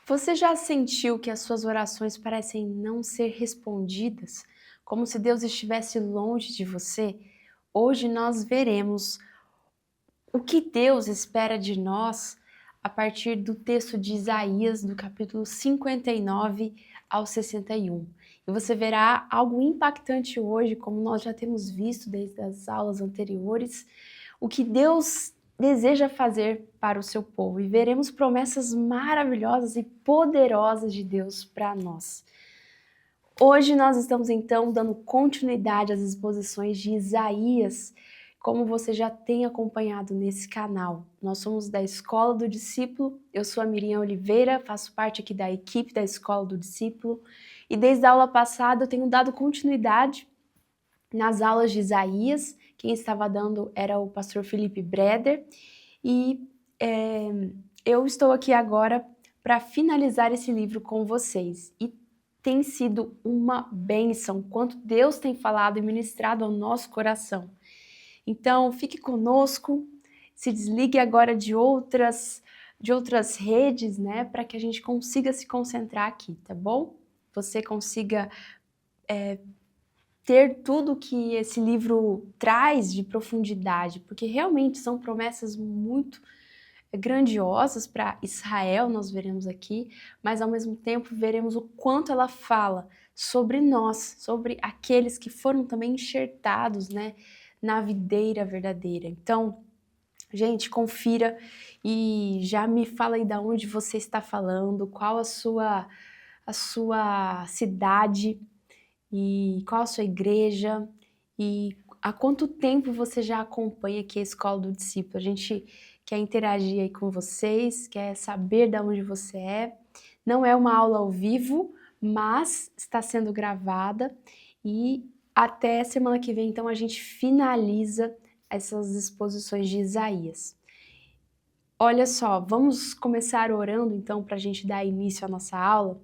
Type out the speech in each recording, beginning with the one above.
Você já sentiu que as suas orações parecem não ser respondidas, como se Deus estivesse longe de você? Hoje nós veremos o que Deus espera de nós a partir do texto de Isaías, do capítulo 59 ao 61. E você verá algo impactante hoje, como nós já temos visto desde as aulas anteriores, o que Deus deseja fazer para o seu povo. E veremos promessas maravilhosas e poderosas de Deus para nós. Hoje nós estamos então dando continuidade às exposições de Isaías, como você já tem acompanhado nesse canal. Nós somos da Escola do Discípulo, eu sou a Miriam Oliveira, faço parte aqui da equipe da Escola do Discípulo, e desde a aula passada eu tenho dado continuidade nas aulas de Isaías. Quem estava dando era o pastor Felipe Breder, e eu estou aqui agora para finalizar esse livro com vocês. E tem sido uma bênção, quanto Deus tem falado e ministrado ao nosso coração. Então, fique conosco, se desligue agora de outras redes, né, para que a gente consiga se concentrar aqui, tá bom? Você consiga ter tudo que esse livro traz de profundidade, porque realmente são promessas muito grandiosas para Israel, nós veremos aqui, mas ao mesmo tempo veremos o quanto ela fala sobre nós, sobre aqueles que foram também enxertados, né, na videira verdadeira. Então, gente, confira e já me fala aí de onde você está falando, qual a sua cidade e qual a sua igreja e há quanto tempo você já acompanha aqui a Escola do Discípulo. A gente quer interagir aí com vocês, quer saber de onde você é. Não é uma aula ao vivo, mas está sendo gravada e até semana que vem, então, a gente finaliza essas exposições de Isaías. Olha só, vamos começar orando então para a gente dar início à nossa aula.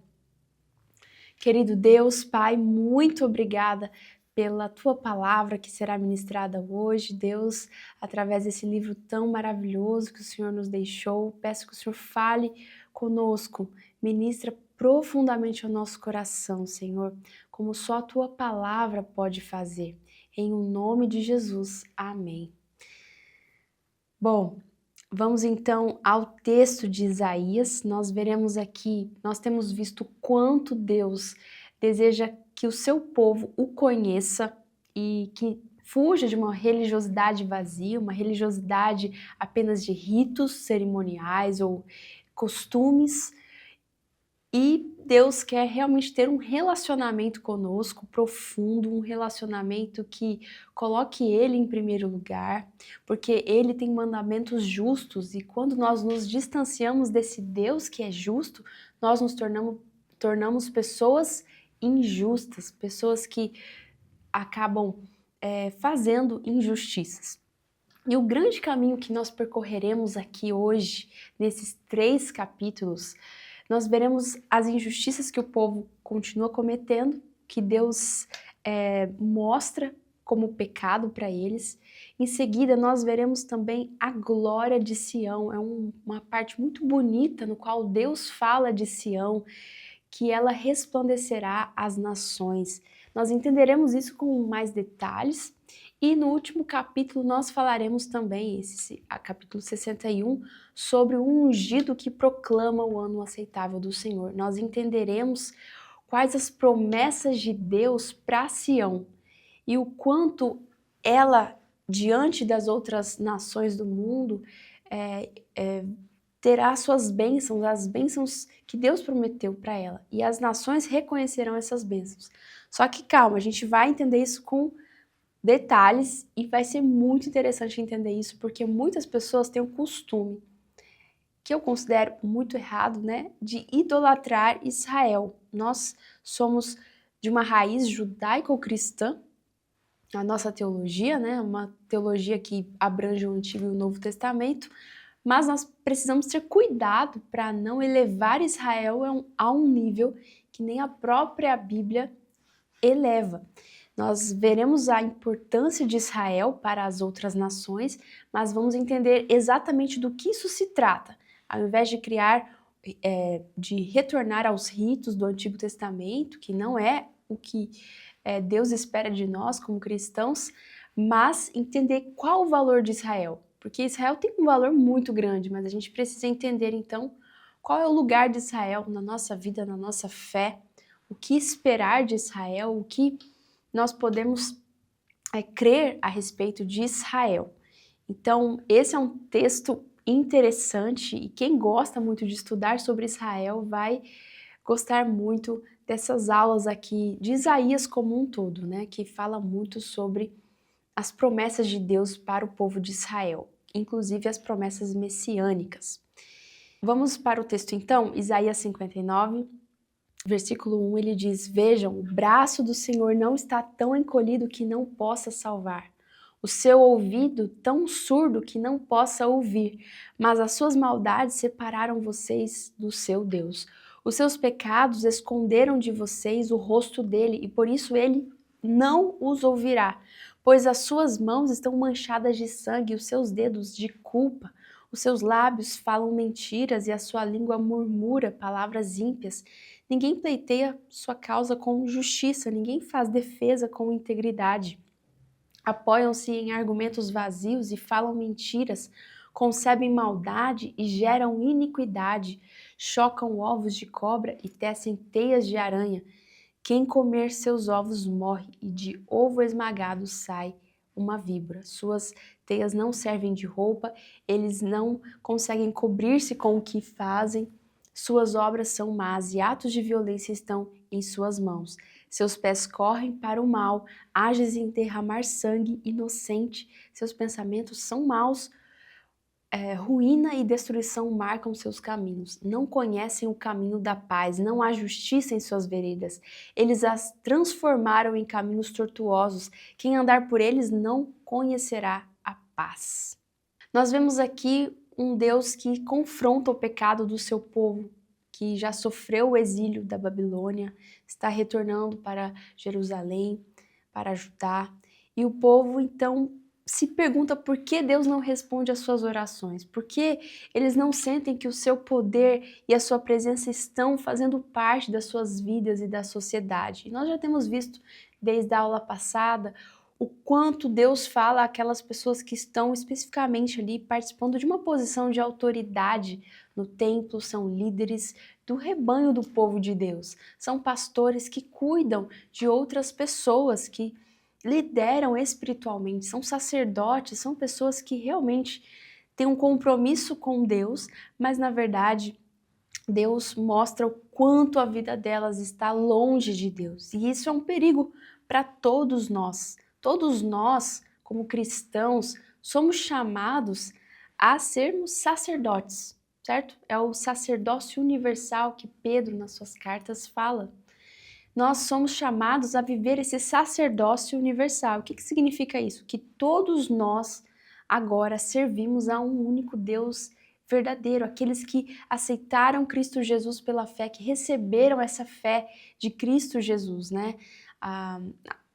Querido Deus, Pai, muito obrigada pela Tua palavra que será ministrada hoje, Deus, através desse livro tão maravilhoso que o Senhor nos deixou. Peço que o Senhor fale conosco, ministra profundamente ao nosso coração, Senhor, como só a Tua palavra pode fazer. Em o nome de Jesus, amém. Bom, vamos então ao texto de Isaías. Nós veremos aqui, nós temos visto quanto Deus deseja que o seu povo o conheça e que fuja de uma religiosidade vazia, uma religiosidade apenas de ritos cerimoniais ou costumes. E Deus quer realmente ter um relacionamento conosco profundo, um relacionamento que coloque Ele em primeiro lugar, porque Ele tem mandamentos justos e quando nós nos distanciamos desse Deus que é justo, nós nos tornamos pessoas injustas, pessoas que acabam fazendo injustiças. E o grande caminho que nós percorreremos aqui hoje, nesses 3 capítulos, nós veremos as injustiças que o povo continua cometendo, que Deus mostra como pecado para eles. Em seguida, nós veremos também a glória de Sião. É uma parte muito bonita no qual Deus fala de Sião, que ela resplandecerá às nações. Nós entenderemos isso com mais detalhes. E no último capítulo nós falaremos também, capítulo 61, sobre o ungido que proclama o ano aceitável do Senhor. Nós entenderemos quais as promessas de Deus para Sião e o quanto ela, diante das outras nações do mundo, terá suas bênçãos, as bênçãos que Deus prometeu para ela. E as nações reconhecerão essas bênçãos. Só que calma, a gente vai entender isso com detalhes e vai ser muito interessante entender isso, porque muitas pessoas têm o costume, que eu considero muito errado, né, de idolatrar Israel. Nós somos de uma raiz judaico-cristã, a nossa teologia, né, uma teologia que abrange o Antigo e o Novo Testamento, mas nós precisamos ter cuidado para não elevar Israel a um nível que nem a própria Bíblia eleva. Nós veremos a importância de Israel para as outras nações, mas vamos entender exatamente do que isso se trata, ao invés de criar de retornar aos ritos do Antigo Testamento, que não é o que Deus espera de nós como cristãos, mas entender qual o valor de Israel. Porque Israel tem um valor muito grande, mas a gente precisa entender então qual é o lugar de Israel na nossa vida, na nossa fé, o que esperar de Israel, o que nós podemos crer a respeito de Israel. Então, esse é um texto interessante e quem gosta muito de estudar sobre Israel vai gostar muito dessas aulas aqui de Isaías como um todo, né? Que fala muito sobre as promessas de Deus para o povo de Israel, inclusive as promessas messiânicas. Vamos para o texto então, Isaías 59, versículo 1, ele diz: Vejam, o braço do Senhor não está tão encolhido que não possa salvar, o seu ouvido tão surdo que não possa ouvir, mas as suas maldades separaram vocês do seu Deus. Os seus pecados esconderam de vocês o rosto dele, e por isso ele não os ouvirá, pois as suas mãos estão manchadas de sangue e os seus dedos de culpa. Os seus lábios falam mentiras e a sua língua murmura palavras ímpias. Ninguém pleiteia sua causa com justiça, ninguém faz defesa com integridade. Apoiam-se em argumentos vazios e falam mentiras, concebem maldade e geram iniquidade, chocam ovos de cobra e tecem teias de aranha. Quem comer seus ovos morre, e de ovo esmagado sai uma víbora. Suas teias não servem de roupa, eles não conseguem cobrir-se com o que fazem. Suas obras são más e atos de violência estão em suas mãos. Seus pés correm para o mal, ágeis em derramar sangue inocente. Seus pensamentos são maus, ruína e destruição marcam seus caminhos. Não conhecem o caminho da paz, não há justiça em suas veredas. Eles as transformaram em caminhos tortuosos. Quem andar por eles não conhecerá a paz. Nós vemos aqui um Deus que confronta o pecado do seu povo, que já sofreu o exílio da Babilônia, está retornando para Jerusalém, para Judá, e o povo então se pergunta por que Deus não responde às suas orações, por que eles não sentem que o seu poder e a sua presença estão fazendo parte das suas vidas e da sociedade. E nós já temos visto desde a aula passada o quanto Deus fala àquelas pessoas que estão especificamente ali participando de uma posição de autoridade no templo, são líderes do rebanho do povo de Deus, são pastores que cuidam de outras pessoas, que lideram espiritualmente, são sacerdotes, são pessoas que realmente têm um compromisso com Deus, mas na verdade Deus mostra o quanto a vida delas está longe de Deus. E isso é um perigo para todos nós. Todos nós, como cristãos, somos chamados a sermos sacerdotes, certo? É o sacerdócio universal que Pedro, nas suas cartas, fala. Nós somos chamados a viver esse sacerdócio universal. O que significa isso? Que todos nós agora servimos a um único Deus verdadeiro, aqueles que aceitaram Cristo Jesus pela fé, que receberam essa fé de Cristo Jesus, né?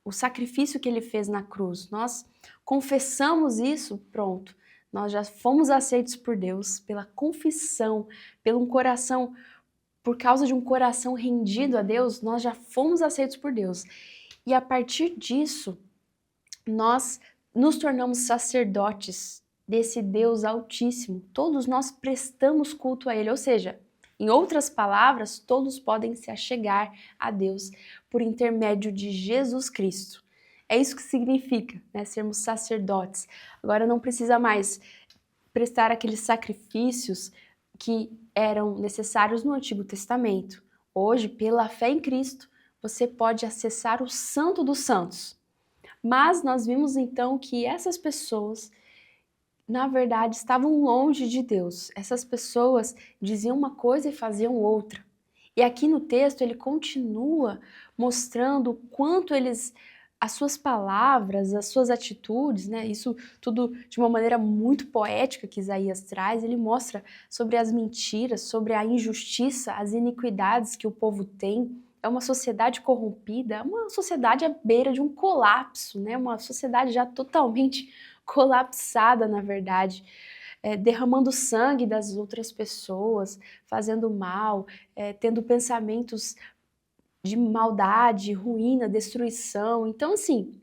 O sacrifício que ele fez na cruz. Nós confessamos isso, pronto. Nós já fomos aceitos por Deus pela confissão, pelo um coração, por causa de um coração rendido a Deus, nós já fomos aceitos por Deus. E a partir disso, nós nos tornamos sacerdotes desse Deus Altíssimo. Todos nós prestamos culto a Ele, ou seja, em outras palavras, todos podem se achegar a Deus por intermédio de Jesus Cristo. É isso que significa, né, sermos sacerdotes. Agora não precisa mais prestar aqueles sacrifícios que eram necessários no Antigo Testamento. Hoje, pela fé em Cristo, você pode acessar o Santo dos Santos. Mas nós vimos então que essas pessoas, na verdade, estavam longe de Deus. Essas pessoas diziam uma coisa e faziam outra. E aqui no texto ele continua mostrando o quanto as suas palavras, as suas atitudes, né? Isso tudo de uma maneira muito poética que Isaías traz, ele mostra sobre as mentiras, sobre a injustiça, as iniquidades que o povo tem. É uma sociedade corrompida, é uma sociedade à beira de um colapso, né? Uma sociedade já totalmente colapsada, na verdade. derramando sangue das outras pessoas, fazendo mal, tendo pensamentos de maldade, ruína, destruição. Então, assim,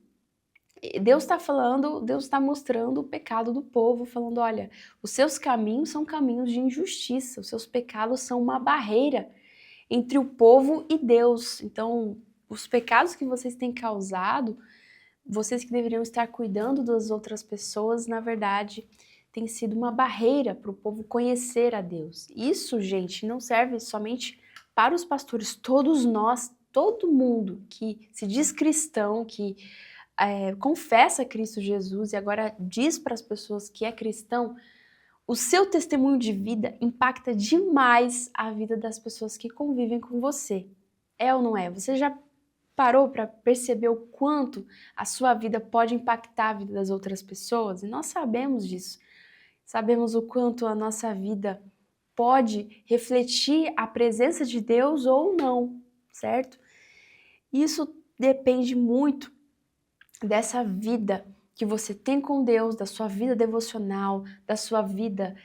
Deus está falando, Deus está mostrando o pecado do povo, falando: olha, os seus caminhos são caminhos de injustiça, os seus pecados são uma barreira entre o povo e Deus. Então, os pecados que vocês têm causado, vocês que deveriam estar cuidando das outras pessoas, na verdade, tem sido uma barreira para o povo conhecer a Deus. Isso, gente, não serve somente para os pastores, todos nós, todo mundo que se diz cristão, que confessa Cristo Jesus e agora diz para as pessoas que é cristão, o seu testemunho de vida impacta demais a vida das pessoas que convivem com você. É ou não é? Você já parou para perceber o quanto a sua vida pode impactar a vida das outras pessoas? E nós sabemos disso. Sabemos o quanto a nossa vida pode refletir a presença de Deus ou não, certo? Isso depende muito dessa vida que você tem com Deus, da sua vida devocional, da sua vida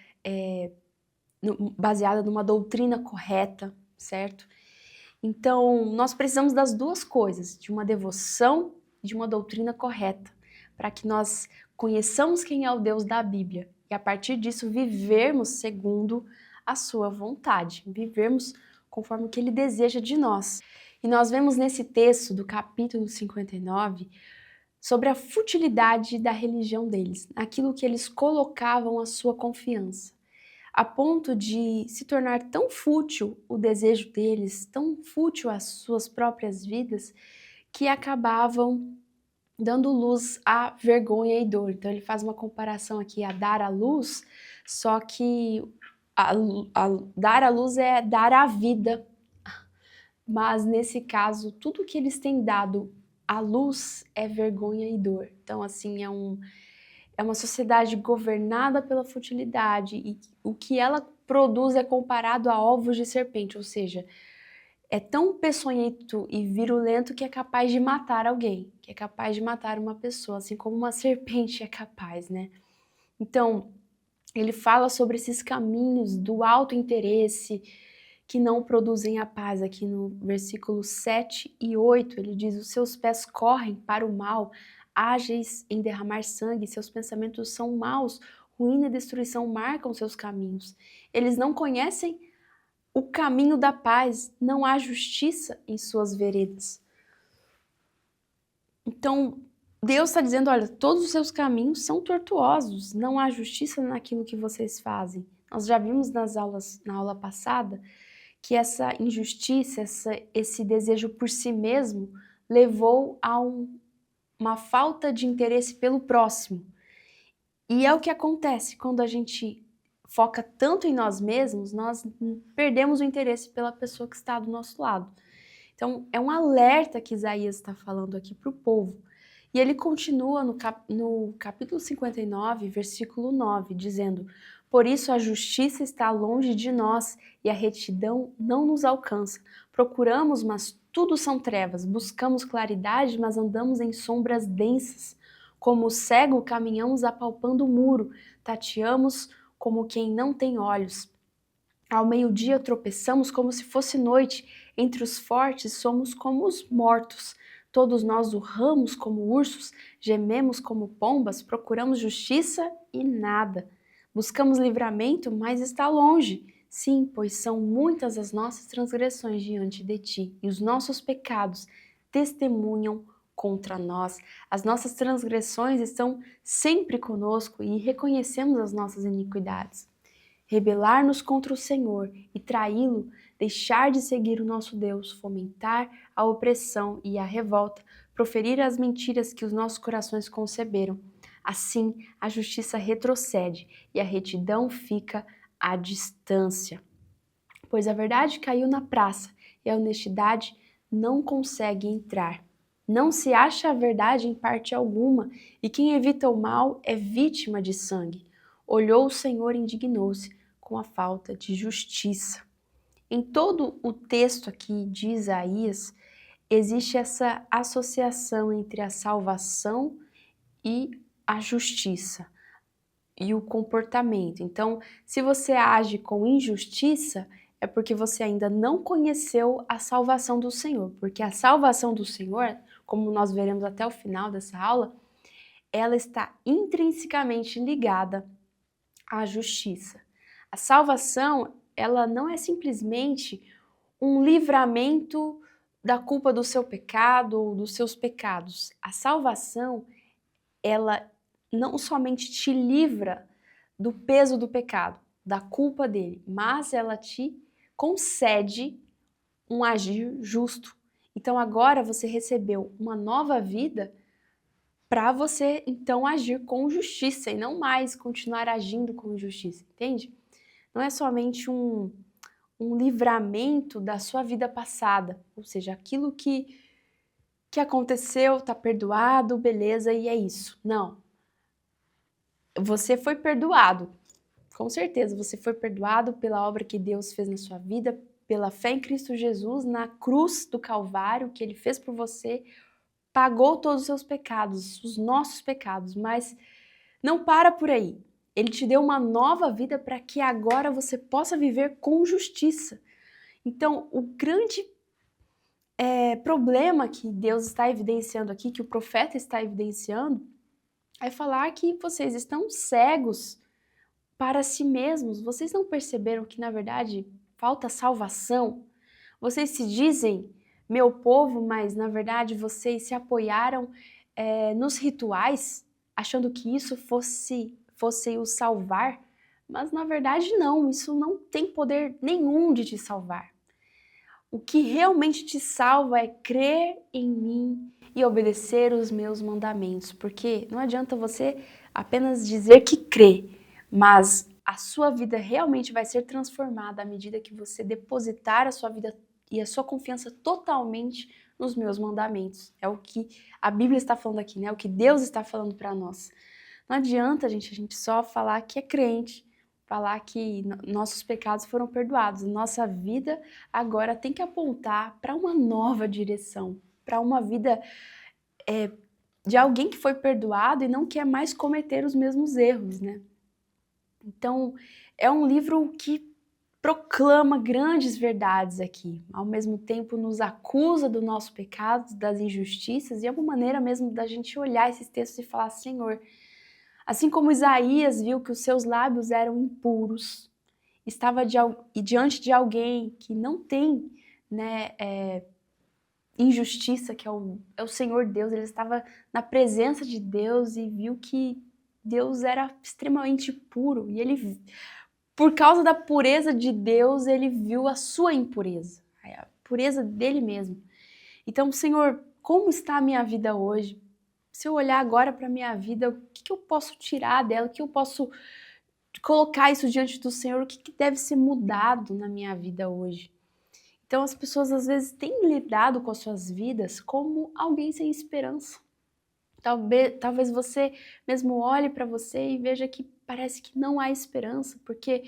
baseada numa doutrina correta, certo? Então, nós precisamos das duas coisas, de uma devoção e de uma doutrina correta, para que nós conheçamos quem é o Deus da Bíblia e a partir disso vivermos segundo a sua vontade, vivermos conforme o que ele deseja de nós. E nós vemos nesse texto do capítulo 59 sobre a futilidade da religião deles, aquilo que eles colocavam a sua confiança, a ponto de se tornar tão fútil o desejo deles, tão fútil as suas próprias vidas, que acabavam dando luz à vergonha e dor. Então ele faz uma comparação aqui a dar à luz, só que a, dar à luz é dar à vida, mas nesse caso tudo que eles têm dado à luz é vergonha e dor. Então assim, é uma sociedade governada pela futilidade e o que ela produz é comparado a ovos de serpente, ou seja, é tão peçonhento e virulento que é capaz de matar alguém, que é capaz de matar uma pessoa, assim como uma serpente é capaz, né? Então, ele fala sobre esses caminhos do alto interesse que não produzem a paz. Aqui no versículo 7 e 8, ele diz: os seus pés correm para o mal, ágeis em derramar sangue, seus pensamentos são maus, ruína e destruição marcam seus caminhos. Eles não conhecem o caminho da paz, não há justiça em suas veredas. Então, Deus está dizendo: olha, todos os seus caminhos são tortuosos, não há justiça naquilo que vocês fazem. Nós já vimos na aula passada que essa injustiça, esse desejo por si mesmo, levou a uma falta de interesse pelo próximo. E é o que acontece quando a gente foca tanto em nós mesmos, nós perdemos o interesse pela pessoa que está do nosso lado. Então, é um alerta que Isaías está falando aqui para o povo. E ele continua no capítulo 59, versículo 9, dizendo: por isso a justiça está longe de nós e a retidão não nos alcança. Procuramos, mas tudo são trevas. Buscamos claridade, mas andamos em sombras densas. Como o cego, caminhamos apalpando o muro, tateamos como quem não tem olhos. Ao meio-dia tropeçamos como se fosse noite, entre os fortes somos como os mortos. Todos nós urramos como ursos, gememos como pombas, procuramos justiça e nada. Buscamos livramento, mas está longe. Sim, pois são muitas as nossas transgressões diante de ti, e os nossos pecados testemunham contra nós. As nossas transgressões estão sempre conosco e reconhecemos as nossas iniquidades. Rebelar-nos contra o Senhor e traí-lo, deixar de seguir o nosso Deus, fomentar a opressão e a revolta, proferir as mentiras que os nossos corações conceberam. Assim, a justiça retrocede e a retidão fica à distância. Pois a verdade caiu na praça e a honestidade não consegue entrar. Não se acha a verdade em parte alguma, e quem evita o mal é vítima de sangue. Olhou o Senhor e indignou-se com a falta de justiça. Em todo o texto aqui de Isaías, existe essa associação entre a salvação e a justiça. e o comportamento. Então, se você age com injustiça, é porque você ainda não conheceu a salvação do Senhor. Porque a salvação do Senhor, como nós veremos até o final dessa aula, ela está intrinsecamente ligada à justiça. A salvação, ela não é simplesmente um livramento da culpa do seu pecado ou dos seus pecados. A salvação, ela não somente te livra do peso do pecado, da culpa dele, mas ela te concede um agir justo. Então agora você recebeu uma nova vida para você então agir com justiça e não mais continuar agindo com injustiça, entende? Não é somente um livramento da sua vida passada, ou seja, aquilo que aconteceu, tá perdoado, beleza, e é isso. Não. Você foi perdoado, com certeza, você foi perdoado pela obra que Deus fez na sua vida, pela fé em Cristo Jesus, na cruz do Calvário, que Ele fez por você, pagou todos os seus pecados, os nossos pecados, mas não para por aí. Ele te deu uma nova vida para que agora você possa viver com justiça. Então, o grande problema que Deus está evidenciando aqui, que o profeta está evidenciando, é falar que vocês estão cegos para si mesmos. Vocês não perceberam que, na verdade, falta salvação? Vocês se dizem meu povo, mas, na verdade, vocês se apoiaram nos rituais, achando que isso fosse os salvar, mas, na verdade, não. Isso não tem poder nenhum de te salvar. O que realmente te salva é crer em mim e obedecer os meus mandamentos, porque não adianta você apenas dizer que crê, mas a sua vida realmente vai ser transformada à medida que você depositar a sua vida e a sua confiança totalmente nos meus mandamentos. É o que a Bíblia está falando aqui, né? É o que Deus está falando para nós. Não adianta, gente, a gente só falar que é crente, falar que nossos pecados foram perdoados. Nossa vida agora tem que apontar para uma nova direção, para uma vida de alguém que foi perdoado e não quer mais cometer os mesmos erros, né? Então, é um livro que proclama grandes verdades aqui, ao mesmo tempo nos acusa do nosso pecado, das injustiças, e é uma maneira mesmo da gente olhar esses textos e falar, Senhor, assim como Isaías viu que os seus lábios eram impuros, estava diante de alguém que não tem, né, injustiça, que é o Senhor Deus, ele estava na presença de Deus e viu que Deus era extremamente puro, e ele, por causa da pureza de Deus, ele viu a sua impureza, a pureza dele mesmo. Então, Senhor, como está a minha vida hoje? Se eu olhar agora para a minha vida, o que eu posso tirar dela? O que eu posso colocar isso diante do Senhor? O que deve ser mudado na minha vida hoje? Então, as pessoas às vezes têm lidado com as suas vidas como alguém sem esperança. Talvez você mesmo olhe para você e veja que parece que não há esperança, porque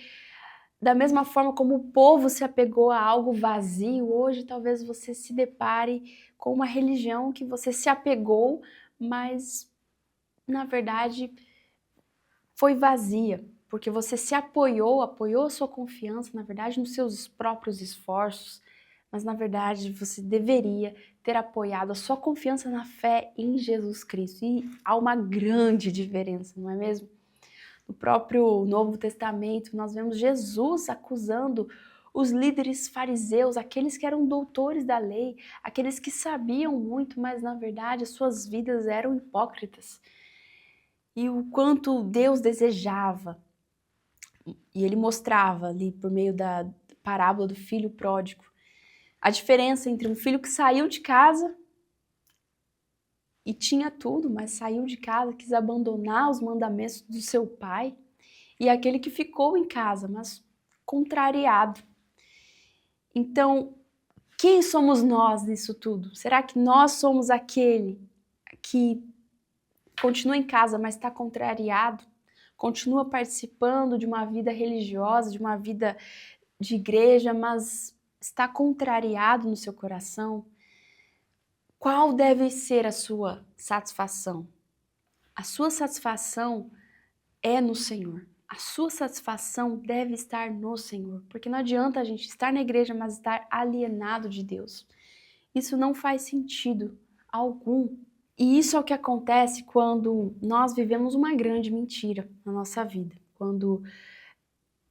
da mesma forma como o povo se apegou a algo vazio, hoje talvez você se depare com uma religião que você se apegou, mas na verdade foi vazia, porque você se apoiou a sua confiança, na verdade, nos seus próprios esforços, mas na verdade você deveria ter apoiado a sua confiança na fé em Jesus Cristo. E há uma grande diferença, não é mesmo? No próprio Novo Testamento, nós vemos Jesus acusando os líderes fariseus, aqueles que eram doutores da lei, aqueles que sabiam muito, mas na verdade as suas vidas eram hipócritas. E o quanto Deus desejava, e ele mostrava ali por meio da parábola do filho pródigo, a diferença entre um filho que saiu de casa e tinha tudo, mas saiu de casa, quis abandonar os mandamentos do seu pai, e aquele que ficou em casa, mas contrariado. Então, quem somos nós nisso tudo? Será que nós somos aquele que continua em casa, mas está contrariado? Continua participando de uma vida religiosa, de uma vida de igreja, mas está contrariado no seu coração? Qual deve ser a sua satisfação? A sua satisfação é no Senhor. A sua satisfação deve estar no Senhor, porque não adianta a gente estar na igreja, mas estar alienado de Deus. Isso não faz sentido algum. E isso é o que acontece quando nós vivemos uma grande mentira na nossa vida. Quando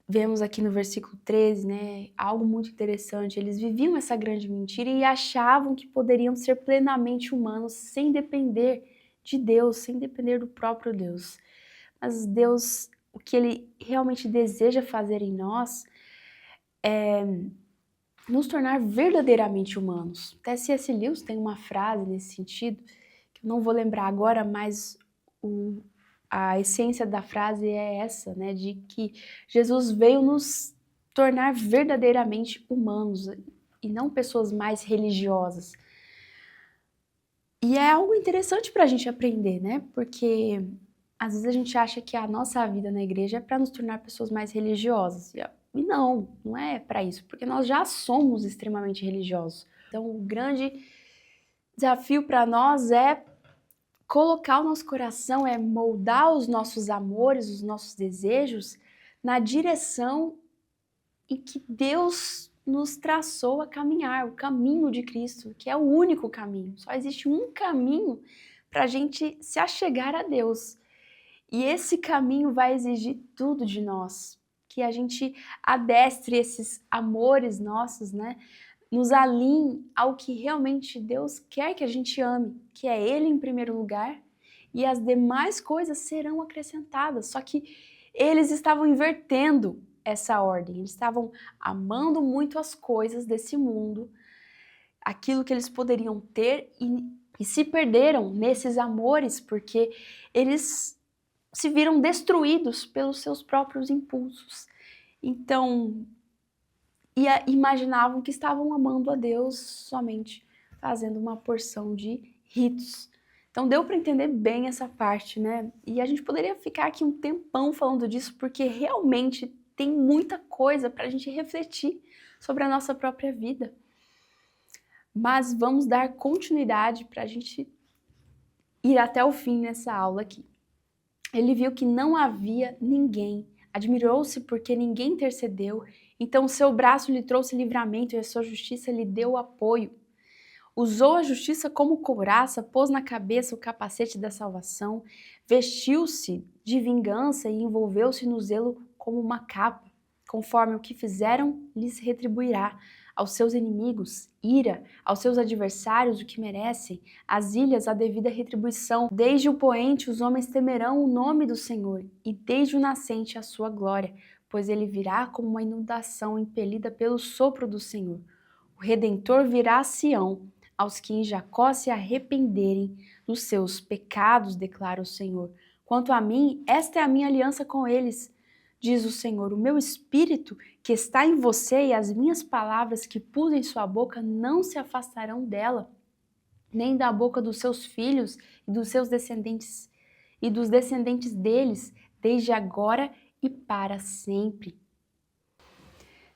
vemos aqui no versículo 13, né, algo muito interessante. Eles viviam essa grande mentira e achavam que poderiam ser plenamente humanos sem depender de Deus, sem depender do próprio Deus. Mas Deus, o que Ele realmente deseja fazer em nós é nos tornar verdadeiramente humanos. Até C.S. Lewis tem uma frase nesse sentido, que eu não vou lembrar agora, mas a essência da frase é essa, né, de que Jesus veio nos tornar verdadeiramente humanos e não pessoas mais religiosas. E é algo interessante para a gente aprender, né, porque às vezes a gente acha que a nossa vida na igreja é para nos tornar pessoas mais religiosas. E não é para isso, porque nós já somos extremamente religiosos. Então, o grande desafio para nós é colocar o nosso coração, é moldar os nossos amores, os nossos desejos na direção em que Deus nos traçou a caminhar, o caminho de Cristo, que é o único caminho. Só existe um caminho para a gente se achegar a Deus. E esse caminho vai exigir tudo de nós, que a gente adestre esses amores nossos, né? Nos alinhe ao que realmente Deus quer que a gente ame, que é Ele em primeiro lugar, e as demais coisas serão acrescentadas. Só que eles estavam invertendo essa ordem, eles estavam amando muito as coisas desse mundo, aquilo que eles poderiam ter, e se perderam nesses amores, porque eles se viram destruídos pelos seus próprios impulsos. Então, imaginavam que estavam amando a Deus somente fazendo uma porção de ritos. Então deu para entender bem essa parte, né? E a gente poderia ficar aqui um tempão falando disso, porque realmente tem muita coisa para a gente refletir sobre a nossa própria vida. Mas vamos dar continuidade para a gente ir até o fim nessa aula aqui. Ele viu que não havia ninguém, admirou-se porque ninguém intercedeu, então seu braço lhe trouxe livramento e a sua justiça lhe deu apoio. Usou a justiça como couraça, pôs na cabeça o capacete da salvação, vestiu-se de vingança e envolveu-se no zelo como uma capa. Conforme o que fizeram, lhes retribuirá. Aos seus inimigos, ira, aos seus adversários o que merecem, às ilhas a devida retribuição. Desde o poente os homens temerão o nome do Senhor, e desde o nascente a sua glória, pois ele virá como uma inundação impelida pelo sopro do Senhor. O Redentor virá a Sião, aos que em Jacó se arrependerem dos seus pecados, declara o Senhor. Quanto a mim, esta é a minha aliança com eles, diz o Senhor, o meu espírito que está em você e as minhas palavras que pus em sua boca não se afastarão dela, nem da boca dos seus filhos e dos seus descendentes e dos descendentes deles, desde agora e para sempre.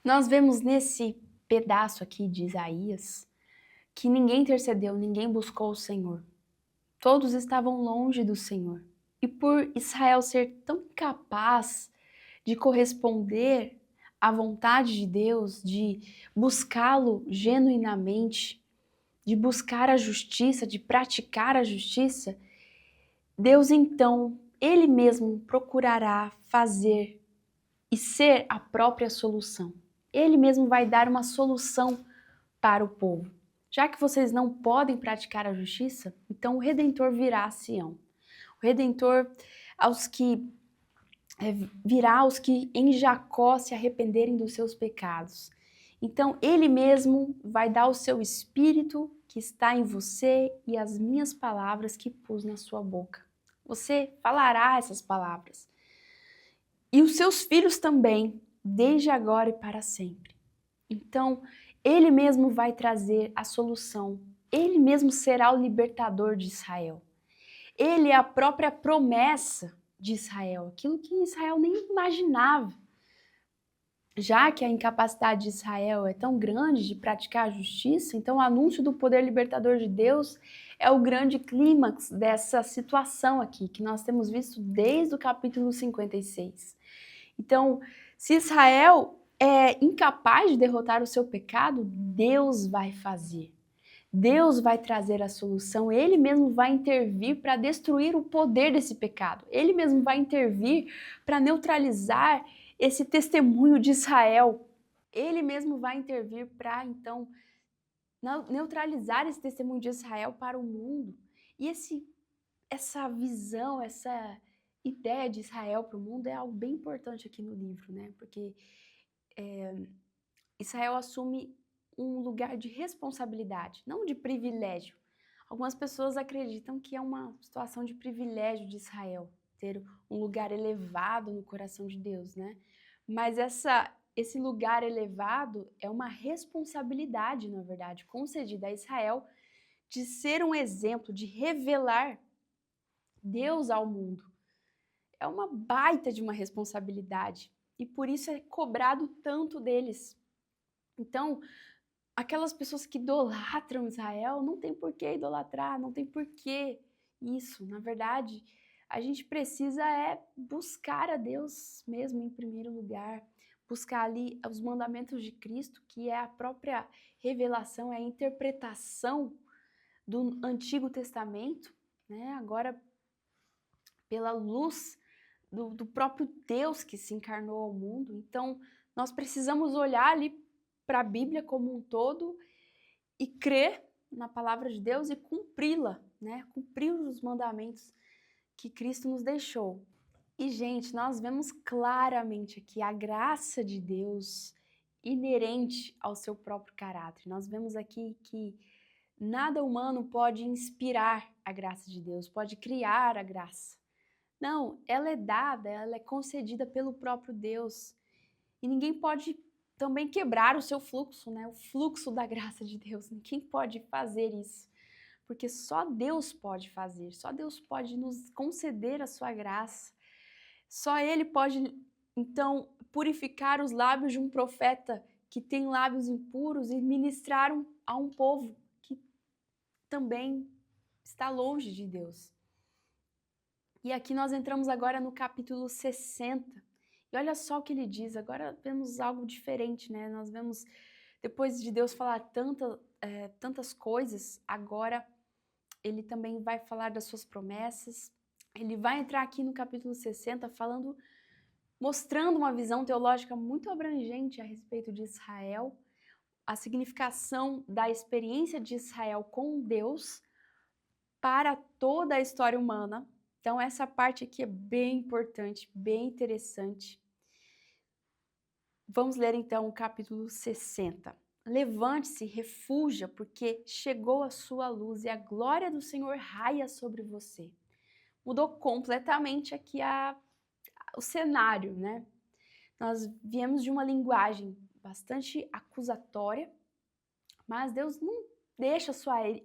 Nós vemos nesse pedaço aqui de Isaías que ninguém intercedeu, ninguém buscou o Senhor. Todos estavam longe do Senhor. E por Israel ser tão incapaz de corresponder à vontade de Deus, de buscá-lo genuinamente, de buscar a justiça, de praticar a justiça, Deus então, Ele mesmo procurará fazer e ser a própria solução. Ele mesmo vai dar uma solução para o povo. Já que vocês não podem praticar a justiça, então o Redentor virá a Sião. O Redentor virá aos que em Jacó se arrependerem dos seus pecados. Então, Ele mesmo vai dar o seu Espírito que está em você e as minhas palavras que pus na sua boca. Você falará essas palavras. E os seus filhos também, desde agora e para sempre. Então, Ele mesmo vai trazer a solução. Ele mesmo será o libertador de Israel. Ele é a própria promessa de Israel, aquilo que Israel nem imaginava. Já que a incapacidade de Israel é tão grande de praticar a justiça, então o anúncio do poder libertador de Deus é o grande clímax dessa situação aqui, que nós temos visto desde o capítulo 56. Então, se Israel é incapaz de derrotar o seu pecado, Deus vai fazer. Deus vai trazer a solução, Ele mesmo vai intervir para destruir o poder desse pecado. Ele mesmo vai intervir para neutralizar esse testemunho de Israel. Ele mesmo vai intervir para, então, neutralizar esse testemunho de Israel para o mundo. E essa visão, essa ideia de Israel para o mundo é algo bem importante aqui no livro, né? Porque Israel assume um lugar de responsabilidade, não de privilégio. Algumas pessoas acreditam que é uma situação de privilégio de Israel, ter um lugar elevado no coração de Deus, né? Mas esse lugar elevado é uma responsabilidade, na verdade, concedida a Israel de ser um exemplo, de revelar Deus ao mundo. É uma baita de uma responsabilidade e por isso é cobrado tanto deles. Então, aquelas pessoas que idolatram Israel não tem por que idolatrar, não tem por que isso. Na verdade, a gente precisa buscar a Deus mesmo em primeiro lugar, buscar ali os mandamentos de Cristo, que é a própria revelação, é a interpretação do Antigo Testamento, né? Agora pela luz do próprio Deus que se encarnou ao mundo. Então, nós precisamos olhar ali para a Bíblia como um todo e crer na palavra de Deus e cumpri-la, né? Cumprir os mandamentos que Cristo nos deixou. E, gente, nós vemos claramente aqui a graça de Deus inerente ao seu próprio caráter. Nós vemos aqui que nada humano pode inspirar a graça de Deus, pode criar a graça. Não, ela é dada, ela é concedida pelo próprio Deus. E ninguém pode também quebrar o seu fluxo, né? O fluxo da graça de Deus. Ninguém pode fazer isso. Porque só Deus pode fazer, só Deus pode nos conceder a sua graça. Só Ele pode, então, purificar os lábios de um profeta que tem lábios impuros e ministrar a um povo que também está longe de Deus. E aqui nós entramos agora no capítulo 60. E olha só o que ele diz. Agora vemos algo diferente, né? Nós vemos, depois de Deus falar tantas coisas, agora ele também vai falar das suas promessas. Ele vai entrar aqui no capítulo 60 mostrando uma visão teológica muito abrangente a respeito de Israel, a significação da experiência de Israel com Deus para toda a história humana. Então, essa parte aqui é bem importante, bem interessante. Vamos ler então o capítulo 60. Levante-se, refúgia, porque chegou a sua luz e a glória do Senhor raia sobre você. Mudou completamente aqui o cenário, né? Nós viemos de uma linguagem bastante acusatória, mas Deus não deixa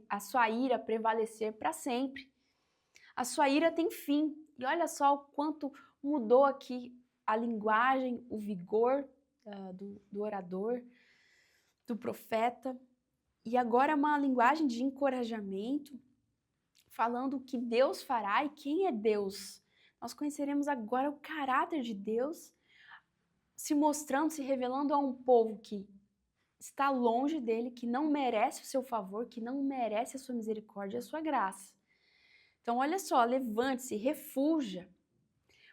a sua ira prevalecer para sempre. A sua ira tem fim. E olha só o quanto mudou aqui a linguagem, o vigor do orador, do profeta. E agora uma linguagem de encorajamento, falando o que Deus fará e quem é Deus. Nós conheceremos agora o caráter de Deus, se mostrando, se revelando a um povo que está longe dele, que não merece o seu favor, que não merece a sua misericórdia e a sua graça. Então, olha só, levante-se, refúgia,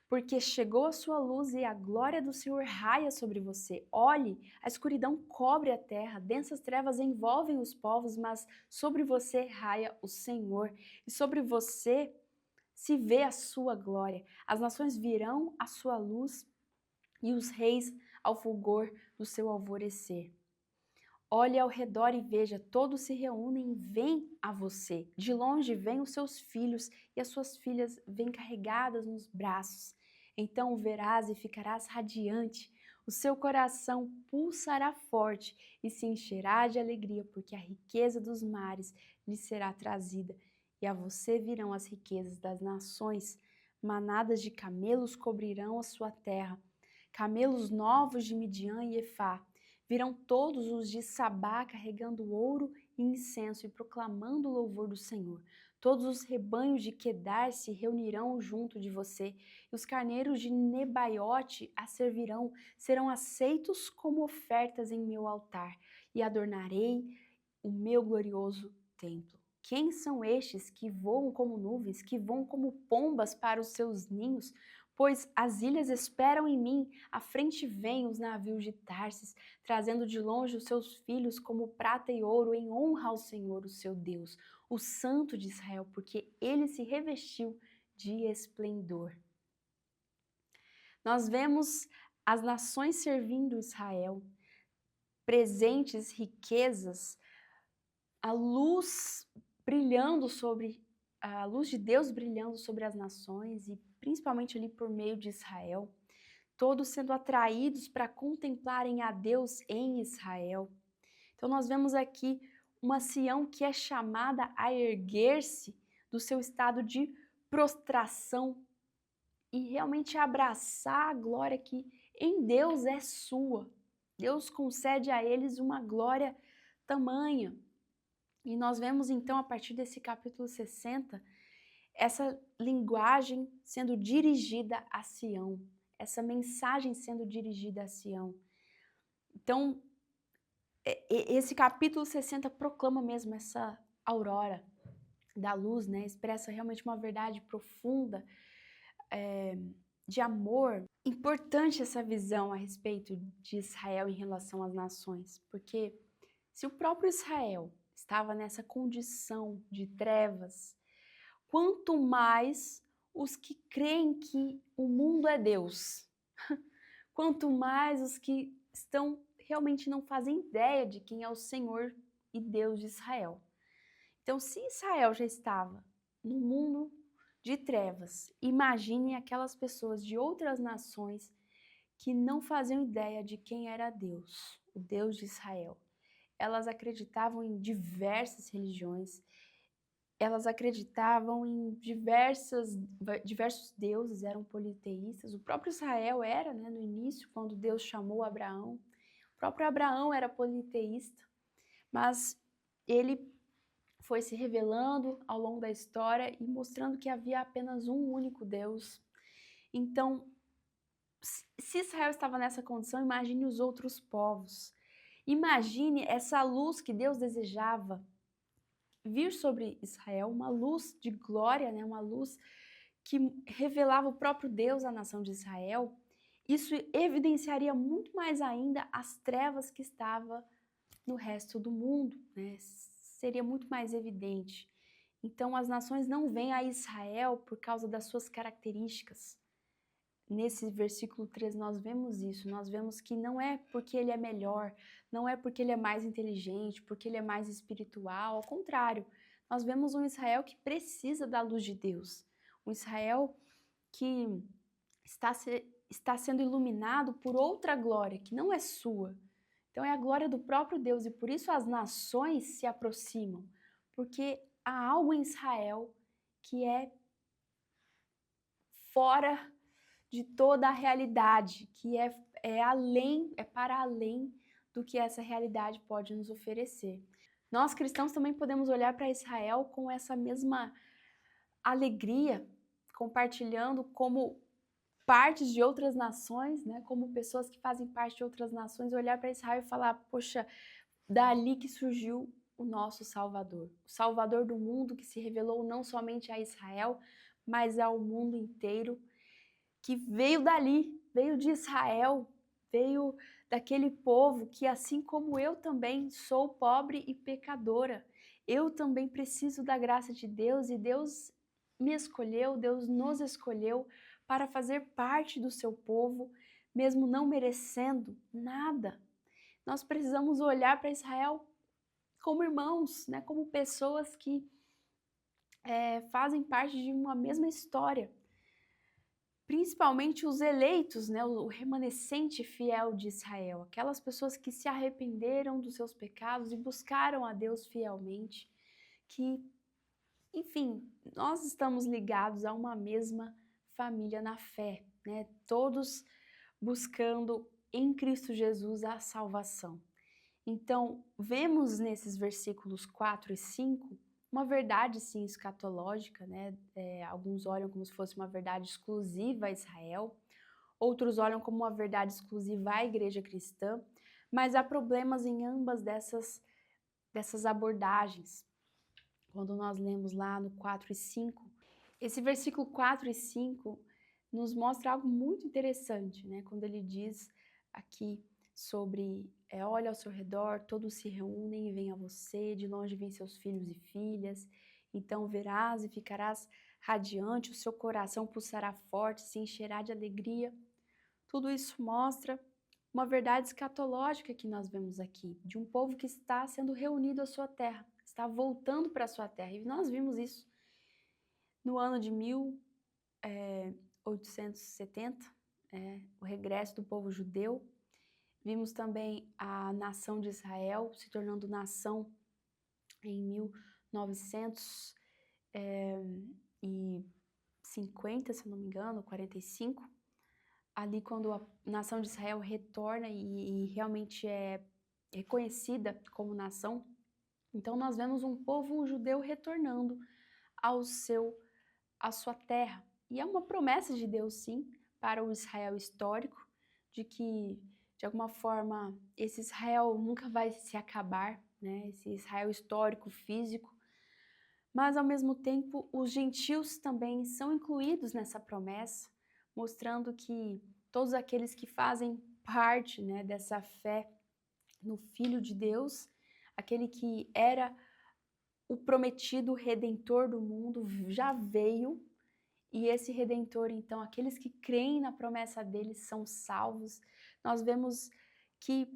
porque chegou a sua luz e a glória do Senhor raia sobre você. Olhe, a escuridão cobre a terra, densas trevas envolvem os povos, mas sobre você raia o Senhor, e sobre você se vê a sua glória. As nações virão à sua luz e os reis ao fulgor do seu alvorecer. Olhe ao redor e veja, todos se reúnem e vêm a você. De longe vêm os seus filhos e as suas filhas vêm carregadas nos braços. Então o verás e ficarás radiante. O seu coração pulsará forte e se encherá de alegria, porque a riqueza dos mares lhe será trazida. E a você virão as riquezas das nações. Manadas de camelos cobrirão a sua terra. Camelos novos de Midian e Efá. Virão todos os de Sabá carregando ouro e incenso e proclamando o louvor do Senhor. Todos os rebanhos de Quedar se reunirão junto de você, e os carneiros de Nebaiote a servirão, serão aceitos como ofertas em meu altar, e adornarei o meu glorioso templo. Quem são estes que voam como nuvens, que voam como pombas para os seus ninhos? Pois as ilhas esperam em mim, à frente vêm os navios de Tarsis, trazendo de longe os seus filhos como prata e ouro, em honra ao Senhor, o seu Deus, o Santo de Israel, porque ele se revestiu de esplendor. Nós vemos as nações servindo Israel, presentes, riquezas, a luz a luz de Deus brilhando sobre as nações e principalmente ali por meio de Israel, todos sendo atraídos para contemplarem a Deus em Israel. Então nós vemos aqui uma Sião que é chamada a erguer-se do seu estado de prostração e realmente abraçar a glória que em Deus é sua. Deus concede a eles uma glória tamanha. E nós vemos então, a partir desse capítulo 60, essa linguagem sendo dirigida a Sião, essa mensagem sendo dirigida a Sião. Então, esse capítulo 60 proclama mesmo essa aurora da luz, né? Expressa realmente uma verdade profunda, de amor. Importante essa visão a respeito de Israel em relação às nações, porque se o próprio Israel estava nessa condição de trevas, quanto mais os que creem que o mundo é Deus, quanto mais os que realmente não fazem ideia de quem é o Senhor e Deus de Israel. Então, se Israel já estava no mundo de trevas, imagine aquelas pessoas de outras nações que não faziam ideia de quem era Deus, o Deus de Israel. Elas acreditavam em diversas religiões, elas acreditavam em diversos deuses, eram politeístas. O próprio Israel era, né, no início, quando Deus chamou Abraão. O próprio Abraão era politeísta, mas ele foi se revelando ao longo da história e mostrando que havia apenas um único Deus. Então, se Israel estava nessa condição, imagine os outros povos. Imagine essa luz que Deus desejava vir sobre Israel, uma luz de glória, né? Uma luz que revelava o próprio Deus à nação de Israel. Isso evidenciaria muito mais ainda as trevas que estava no resto do mundo, né? Seria muito mais evidente. Então as nações não veem a Israel por causa das suas características. Nesse versículo 3 nós vemos isso, nós vemos que não é porque ele é melhor, não é porque ele é mais inteligente, porque ele é mais espiritual, ao contrário, nós vemos um Israel que precisa da luz de Deus, um Israel que está sendo iluminado por outra glória, que não é sua. Então é a glória do próprio Deus e por isso as nações se aproximam, porque há algo em Israel que é fora de toda a realidade, que é para além do que essa realidade pode nos oferecer. Nós cristãos também podemos olhar para Israel com essa mesma alegria, compartilhando como partes de outras nações, né, como pessoas que fazem parte de outras nações, olhar para Israel e falar, poxa, dali que surgiu o nosso Salvador, o Salvador do mundo que se revelou não somente a Israel, mas ao mundo inteiro, que veio dali, veio de Israel, veio daquele povo que, assim como eu também sou pobre e pecadora, eu também preciso da graça de Deus e Deus me escolheu, Deus nos escolheu para fazer parte do seu povo, mesmo não merecendo nada. Nós precisamos olhar para Israel como irmãos, né? Como pessoas que fazem parte de uma mesma história. Principalmente os eleitos, né, o remanescente fiel de Israel, aquelas pessoas que se arrependeram dos seus pecados e buscaram a Deus fielmente, que, enfim, nós estamos ligados a uma mesma família na fé, né, todos buscando em Cristo Jesus a salvação. Então, vemos nesses versículos 4 e 5 uma verdade, sim, escatológica, né? Alguns olham como se fosse uma verdade exclusiva a Israel, outros olham como uma verdade exclusiva à igreja cristã, mas há problemas em ambas dessas abordagens. Quando nós lemos lá no 4 e 5, esse versículo 4 e 5 nos mostra algo muito interessante, né? Quando ele diz aqui sobre, olha ao seu redor, todos se reúnem e vêm a você, de longe vêm seus filhos e filhas, então verás e ficarás radiante, o seu coração pulsará forte, se encherá de alegria. Tudo isso mostra uma verdade escatológica que nós vemos aqui, de um povo que está sendo reunido à sua terra, está voltando para a sua terra, e nós vimos isso no ano de 1870, o regresso do povo judeu. Vimos também a nação de Israel se tornando nação em 1950, se eu não me engano, 45. Ali quando a nação de Israel retorna e realmente é reconhecida como nação. Então nós vemos um povo judeu retornando à sua terra. E é uma promessa de Deus, sim, para o Israel histórico, de que, de alguma forma, esse Israel nunca vai se acabar, né? Esse Israel histórico, físico. Mas, ao mesmo tempo, os gentios também são incluídos nessa promessa, mostrando que todos aqueles que fazem parte, né, dessa fé no Filho de Deus, aquele que era o prometido Redentor do mundo, já veio. E esse Redentor, então, aqueles que creem na promessa dele são salvos. Nós vemos que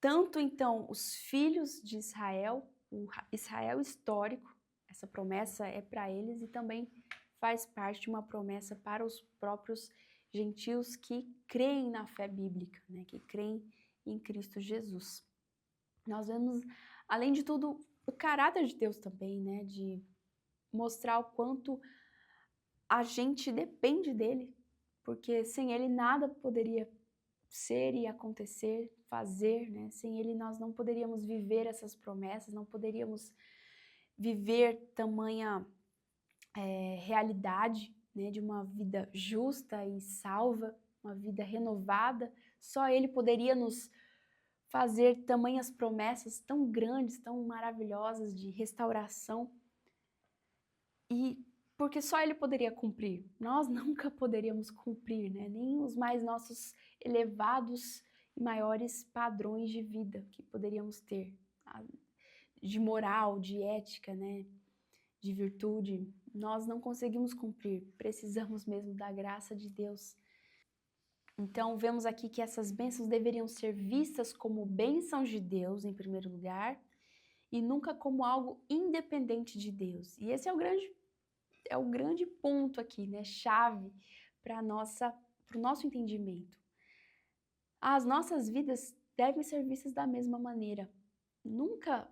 tanto, então, os filhos de Israel, o Israel histórico, essa promessa é para eles e também faz parte de uma promessa para os próprios gentios que creem na fé bíblica, né, que creem em Cristo Jesus. Nós vemos, além de tudo, o caráter de Deus também, né, de mostrar o quanto a gente depende dele, porque sem ele nada poderia ser e acontecer, fazer, né? Sem ele nós não poderíamos viver essas promessas, não poderíamos viver tamanha realidade, né? De uma vida justa e salva, uma vida renovada. Só ele poderia nos fazer tamanhas promessas tão grandes, tão maravilhosas de restauração. E porque só ele poderia cumprir. Nós nunca poderíamos cumprir, né? Nem os mais nossos elevados e maiores padrões de vida que poderíamos ter, de moral, de ética, né? De virtude. Nós não conseguimos cumprir. Precisamos mesmo da graça de Deus. Então, vemos aqui que essas bênçãos deveriam ser vistas como bênçãos de Deus, em primeiro lugar, e nunca como algo independente de Deus. E esse é o grande ponto aqui, né, chave para o nosso entendimento. As nossas vidas devem ser vistas da mesma maneira. Nunca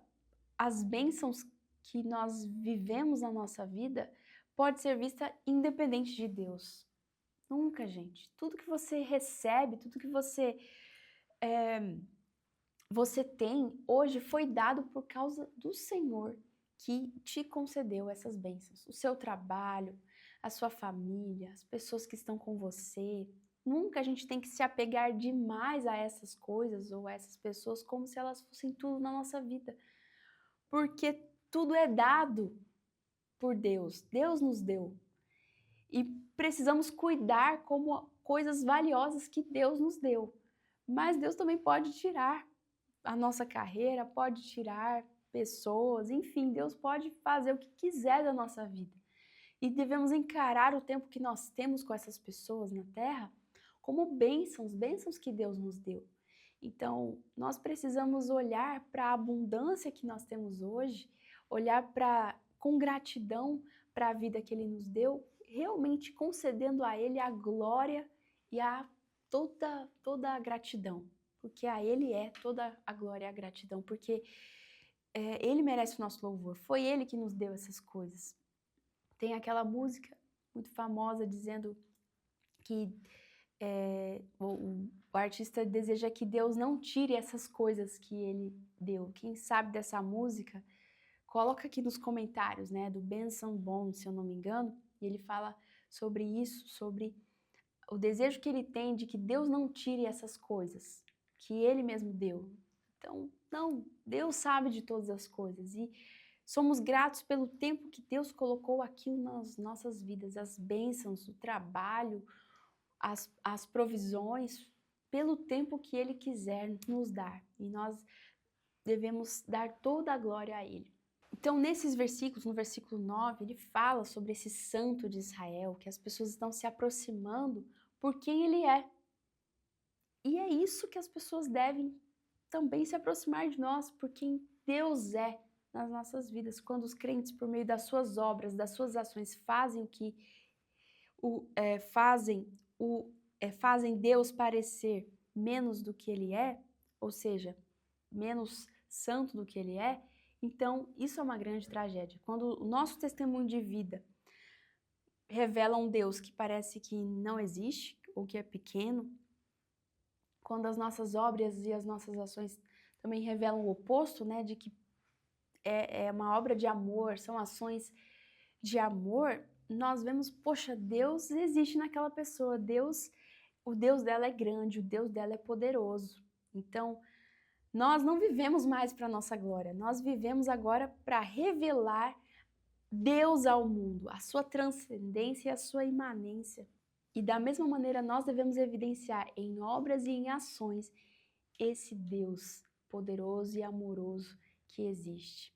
as bênçãos que nós vivemos na nossa vida pode ser vista independente de Deus. Nunca, gente. Tudo que você recebe, tudo que você tem hoje foi dado por causa do Senhor que te concedeu essas bênçãos. O seu trabalho, a sua família, as pessoas que estão com você. Nunca a gente tem que se apegar demais a essas coisas ou a essas pessoas como se elas fossem tudo na nossa vida. Porque tudo é dado por Deus. Deus nos deu. E precisamos cuidar como coisas valiosas que Deus nos deu. Mas Deus também pode tirar a nossa carreira, pode tirar pessoas, enfim, Deus pode fazer o que quiser da nossa vida. E devemos encarar o tempo que nós temos com essas pessoas na Terra como bênçãos, bênçãos que Deus nos deu. Então, nós precisamos olhar para a abundância que nós temos hoje, olhar com gratidão para a vida que Ele nos deu, realmente concedendo a Ele a glória e toda a gratidão. Porque a Ele é toda a glória e a gratidão, porque Ele merece o nosso louvor, foi Ele que nos deu essas coisas. Tem aquela música muito famosa dizendo que o artista deseja que Deus não tire essas coisas que ele deu. Quem sabe dessa música, coloca aqui nos comentários, né, do Benson Boone, se eu não me engano, e ele fala sobre isso, sobre o desejo que ele tem de que Deus não tire essas coisas que ele mesmo deu. Então, não, Deus sabe de todas as coisas e somos gratos pelo tempo que Deus colocou aqui nas nossas vidas, as bênçãos, o trabalho, as provisões, pelo tempo que Ele quiser nos dar. E nós devemos dar toda a glória a Ele. Então, nesses versículos, no versículo 9, ele fala sobre esse santo de Israel, que as pessoas estão se aproximando por quem ele é. E é isso que as pessoas devem também se aproximar de nós, por quem Deus é nas nossas vidas. Quando os crentes, por meio das suas obras, das suas ações, fazem Deus parecer menos do que ele é, ou seja, menos santo do que ele é, então isso é uma grande tragédia. Quando o nosso testemunho de vida revela um Deus que parece que não existe, ou que é pequeno, quando as nossas obras e as nossas ações também revelam o oposto, né, de que é uma obra de amor, são ações de amor, nós vemos, poxa, Deus existe naquela pessoa, o Deus dela é grande, o Deus dela é poderoso. Então, nós não vivemos mais para nossa glória, nós vivemos agora para revelar Deus ao mundo, a sua transcendência e a sua imanência. E da mesma maneira, nós devemos evidenciar em obras e em ações esse Deus poderoso e amoroso que existe.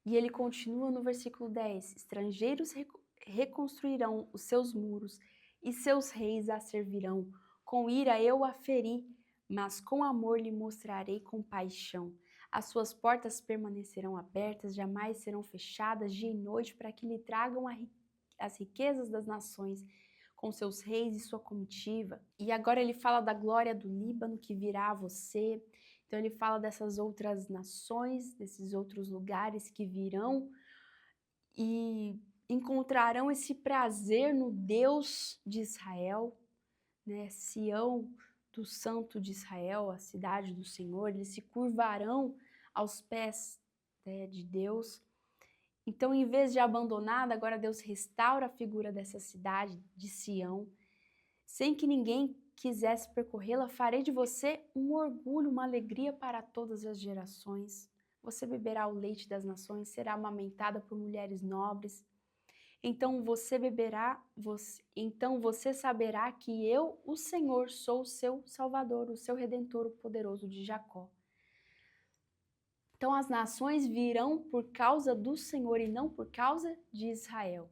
E ele continua no versículo 10: estrangeiros reconstruirão os seus muros e seus reis a servirão. Com ira eu a feri, mas com amor lhe mostrarei compaixão. As suas portas permanecerão abertas, jamais serão fechadas dia e noite, para que lhe tragam as riquezas das nações, com seus reis e sua comitiva. E agora ele fala da glória do Líbano que virá a você. Então ele fala dessas outras nações, desses outros lugares que virão e encontrarão esse prazer no Deus de Israel, né? Sião, do Santo de Israel, a cidade do Senhor, eles se curvarão aos pés, né, de Deus. Então, em vez de abandonada, agora Deus restaura a figura dessa cidade de Sião. Sem que ninguém quisesse percorrê-la, farei de você um orgulho, uma alegria para todas as gerações. Você beberá o leite das nações, será amamentada por mulheres nobres. Então você saberá que eu, o Senhor, sou o seu Salvador, o seu Redentor, o poderoso de Jacó. Então as nações virão por causa do Senhor e não por causa de Israel.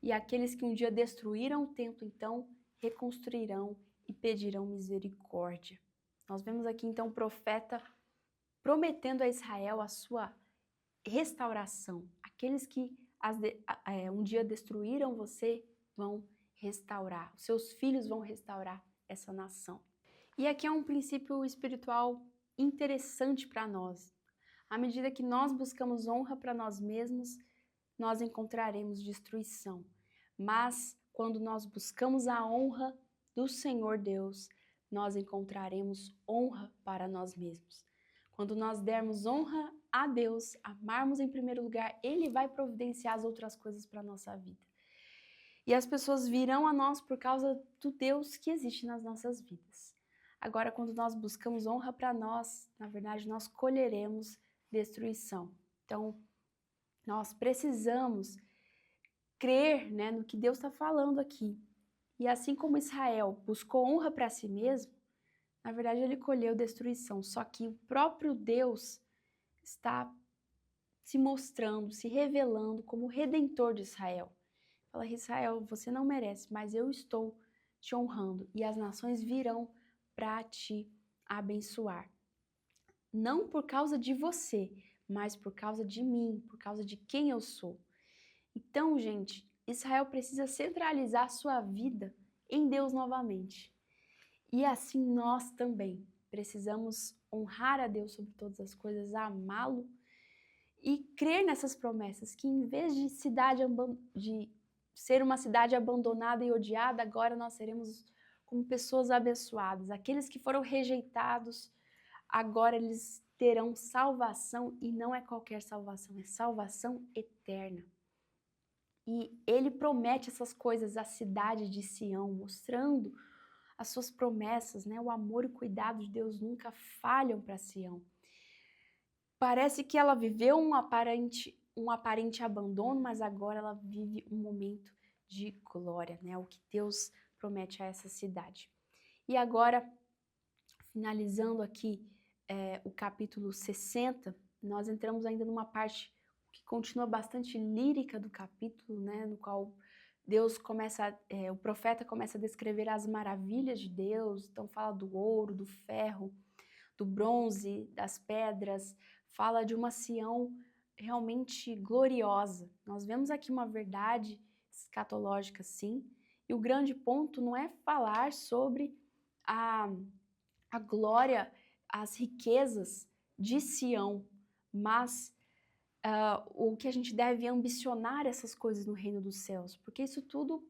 E aqueles que um dia destruíram o templo, então, reconstruirão e pedirão misericórdia. Nós vemos aqui, então, o profeta prometendo a Israel a sua restauração. Aqueles que um dia destruíram você vão restaurar. Os seus filhos vão restaurar essa nação. E aqui é um princípio espiritual interessante para nós. À medida que nós buscamos honra para nós mesmos, nós encontraremos destruição. Mas quando nós buscamos a honra do Senhor Deus, nós encontraremos honra para nós mesmos. Quando nós dermos honra a Deus, amarmos em primeiro lugar, Ele vai providenciar as outras coisas para a nossa vida. E as pessoas virão a nós por causa do Deus que existe nas nossas vidas. Agora, quando nós buscamos honra para nós, na verdade, nós colheremos destruição. Então, nós precisamos crer, né, no que Deus está falando aqui. E assim como Israel buscou honra para si mesmo, na verdade ele colheu destruição. Só que o próprio Deus está se mostrando, se revelando como o Redentor de Israel. Fala: Israel, você não merece, mas eu estou te honrando e as nações virão para te abençoar. Não por causa de você, mas por causa de mim, por causa de quem eu sou. Então, gente, Israel precisa centralizar a sua vida em Deus novamente. E assim nós também precisamos honrar a Deus sobre todas as coisas, amá-lo e crer nessas promessas, que em vez de ser uma cidade abandonada e odiada, agora nós seremos como pessoas abençoadas. Aqueles que foram rejeitados, agora eles terão salvação, e não é qualquer salvação, é salvação eterna. E ele promete essas coisas à cidade de Sião, mostrando as suas promessas, né? O amor e o cuidado de Deus nunca falham para Sião. Parece que ela viveu um aparente abandono, mas agora ela vive um momento de glória, né? O que Deus promete a essa cidade. E agora, finalizando aqui o capítulo 60, nós entramos ainda numa parte que continua bastante lírica do capítulo, né? No qual o profeta começa a descrever as maravilhas de Deus, então fala do ouro, do ferro, do bronze, das pedras, fala de uma Sião realmente gloriosa. Nós vemos aqui uma verdade escatológica, sim, e o grande ponto não é falar sobre a glória, as riquezas de Sião, mas o que a gente deve ambicionar essas coisas no reino dos céus, porque isso tudo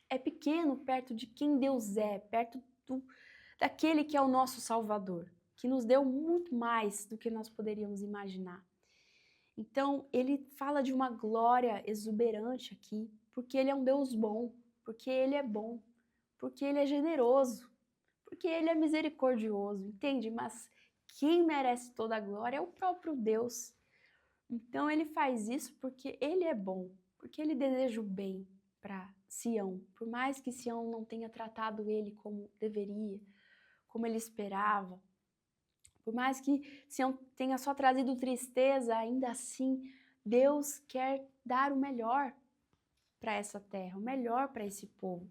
é pequeno perto de quem Deus é, perto daquele que é o nosso Salvador, que nos deu muito mais do que nós poderíamos imaginar. Então, ele fala de uma glória exuberante aqui, porque ele é um Deus bom, porque ele é bom, porque ele é generoso, porque ele é misericordioso, entende? Mas quem merece toda a glória é o próprio Deus. Então, ele faz isso porque ele é bom, porque ele deseja o bem para Sião, por mais que Sião não tenha tratado ele como deveria, como ele esperava, por mais que Sião tenha só trazido tristeza, ainda assim Deus quer dar o melhor para essa terra, o melhor para esse povo.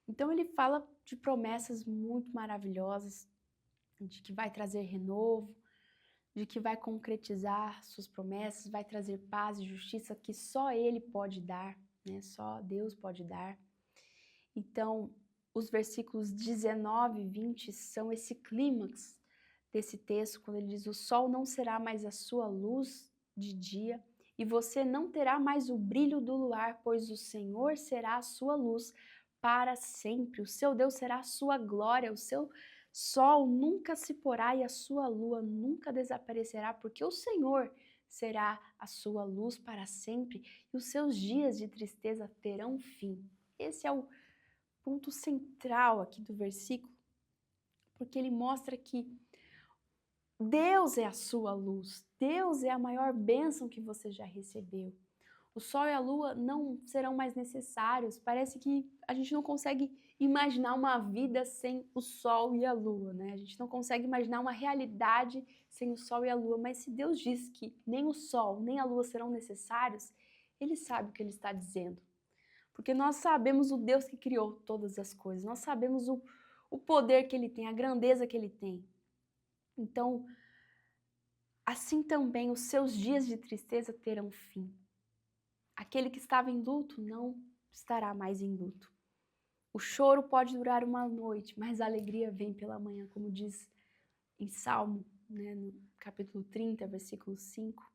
Então ele fala de promessas muito maravilhosas, de que vai trazer renovo, de que vai concretizar suas promessas, vai trazer paz e justiça que só ele pode dar, né? Só Deus pode dar. Então, os versículos 19 e 20 são esse clímax desse texto, quando ele diz: o sol não será mais a sua luz de dia, e você não terá mais o brilho do luar, pois o Senhor será a sua luz para sempre. O seu Deus será a sua glória, o seu sol nunca se porá e a sua lua nunca desaparecerá, porque o Senhor será a sua luz para sempre, e os seus dias de tristeza terão fim. Esse é o ponto central aqui do versículo, porque ele mostra que Deus é a sua luz, Deus é a maior bênção que você já recebeu. O sol e a lua não serão mais necessários. Parece que a gente não consegue imaginar uma vida sem o sol e a lua, né? A gente não consegue imaginar uma realidade sem o sol e a lua, mas se Deus diz que nem o sol nem a lua serão necessários, ele sabe o que ele está dizendo. Porque nós sabemos o Deus que criou todas as coisas, nós sabemos o poder que ele tem, a grandeza que ele tem. Então, assim também os seus dias de tristeza terão fim. Aquele que estava em luto não estará mais em luto. O choro pode durar uma noite, mas a alegria vem pela manhã, como diz em Salmo, né, no capítulo 30, versículo 5.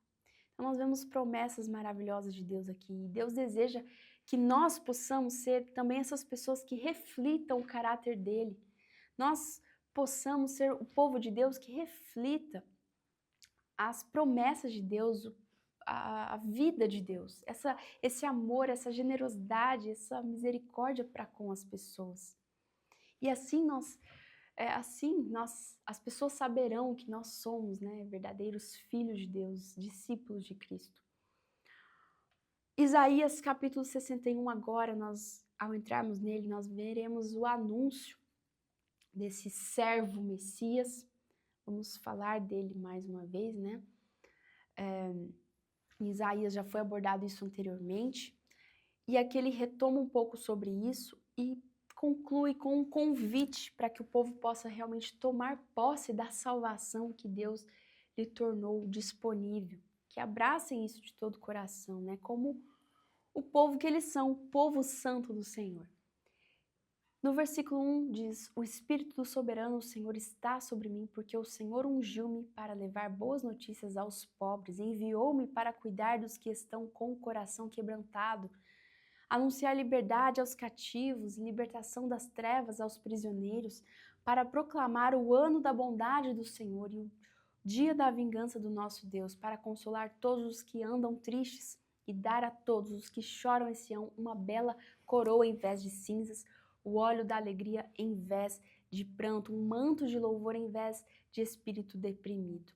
Então nós vemos promessas maravilhosas de Deus aqui. E Deus deseja que nós possamos ser também essas pessoas que reflitam o caráter dele. Nós possamos ser o povo de Deus que reflita as promessas de Deus, a vida de Deus, esse amor, essa generosidade, essa misericórdia para com as pessoas. E assim as pessoas saberão que nós somos, né, verdadeiros filhos de Deus, discípulos de Cristo. Isaías capítulo 61, agora ao entrarmos nele, nós veremos o anúncio desse servo Messias. Vamos falar dele mais uma vez, né? Isaías já foi abordado isso anteriormente, e aqui ele retoma um pouco sobre isso e conclui com um convite para que o povo possa realmente tomar posse da salvação que Deus lhe tornou disponível, que abracem isso de todo o coração, né? Como o povo que eles são, o povo santo do Senhor. No versículo 1 diz: o Espírito do Soberano, o Senhor, está sobre mim, porque o Senhor ungiu-me para levar boas notícias aos pobres, enviou-me para cuidar dos que estão com o coração quebrantado, anunciar liberdade aos cativos, libertação das trevas aos prisioneiros, para proclamar o ano da bondade do Senhor e o dia da vingança do nosso Deus, para consolar todos os que andam tristes e dar a todos os que choram em Sião uma bela coroa em vez de cinzas, o óleo da alegria em vez de pranto, um manto de louvor em vez de espírito deprimido.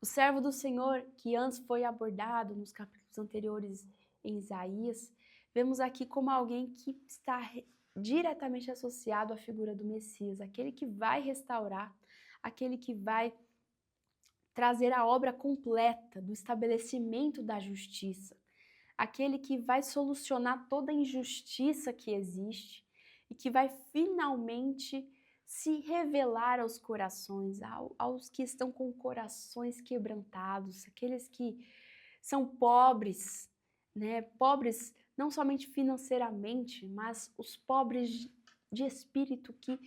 O servo do Senhor, que antes foi abordado nos capítulos anteriores em Isaías, vemos aqui como alguém que está diretamente associado à figura do Messias, aquele que vai restaurar, aquele que vai trazer a obra completa do estabelecimento da justiça, aquele que vai solucionar toda a injustiça que existe e que vai finalmente se revelar aos corações, aos que estão com corações quebrantados, aqueles que são pobres, né? Pobres não somente financeiramente, mas os pobres de espírito que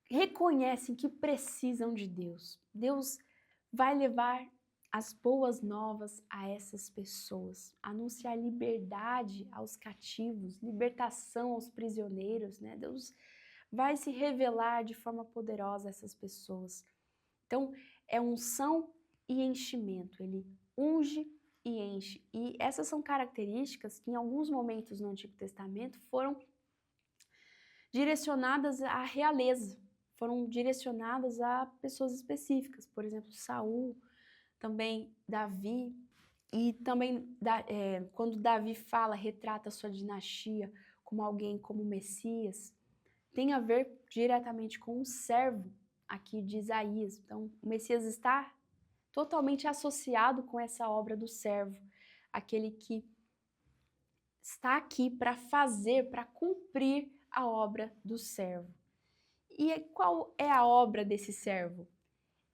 reconhecem que precisam de Deus. Deus vai levar as boas novas a essas pessoas, anunciar liberdade aos cativos, libertação aos prisioneiros, né? Deus vai se revelar de forma poderosa a essas pessoas. Então, é unção e enchimento, ele unge e enche. E essas são características que em alguns momentos no Antigo Testamento foram direcionadas à realeza, foram direcionadas a pessoas específicas, por exemplo, Saul, também Davi, e também quando Davi fala, retrata a sua dinastia como alguém como Messias, tem a ver diretamente com o servo aqui de Isaías. Então, o Messias está totalmente associado com essa obra do servo, aquele que está aqui para fazer, para cumprir a obra do servo. E qual é a obra desse servo?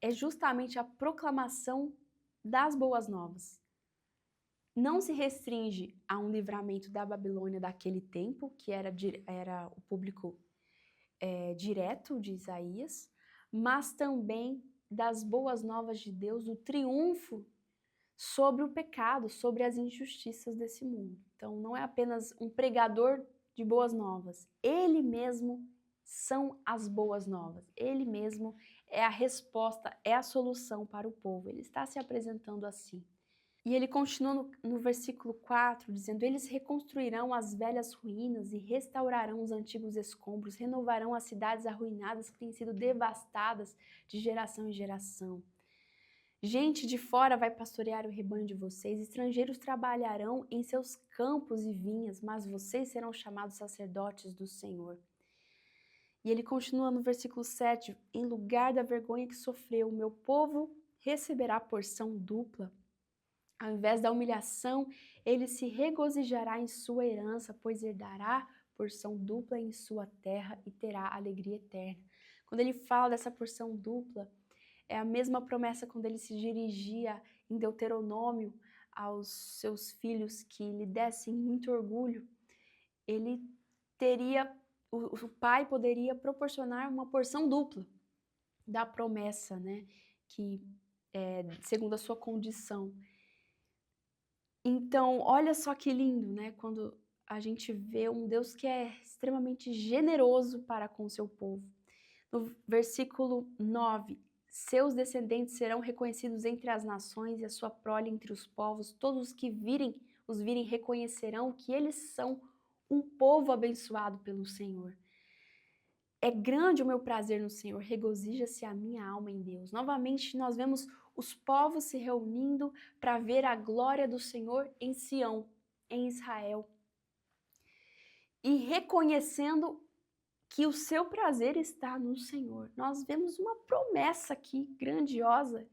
É justamente a proclamação das boas novas. Não se restringe a um livramento da Babilônia daquele tempo, que era o público direto de Isaías, mas também das boas novas de Deus, o triunfo sobre o pecado, sobre as injustiças desse mundo. Então não é apenas um pregador de boas novas, ele mesmo são as boas novas, ele mesmo é a resposta, é a solução para o povo, ele está se apresentando assim. E ele continua no versículo 4, dizendo: eles reconstruirão as velhas ruínas e restaurarão os antigos escombros, renovarão as cidades arruinadas que têm sido devastadas de geração em geração. Gente de fora vai pastorear o rebanho de vocês, estrangeiros trabalharão em seus campos e vinhas, mas vocês serão chamados sacerdotes do Senhor. E ele continua no versículo 7, em lugar da vergonha que sofreu, o meu povo receberá porção dupla. Ao invés da humilhação, ele se regozijará em sua herança, pois herdará porção dupla em sua terra e terá alegria eterna. Quando ele fala dessa porção dupla, é a mesma promessa quando ele se dirigia em Deuteronômio aos seus filhos que lhe dessem muito orgulho. Ele teria, o pai poderia proporcionar uma porção dupla da promessa, né? Que segundo a sua condição. Então, olha só que lindo, né? Quando a gente vê um Deus que é extremamente generoso para com o seu povo. No versículo 9, seus descendentes serão reconhecidos entre as nações e a sua prole entre os povos. Todos os que os virem reconhecerão que eles são um povo abençoado pelo Senhor. É grande o meu prazer no Senhor, regozija-se a minha alma em Deus. Novamente, nós vemos os povos se reunindo para ver a glória do Senhor em Sião, em Israel. E reconhecendo que o seu prazer está no Senhor. Nós vemos uma promessa aqui grandiosa,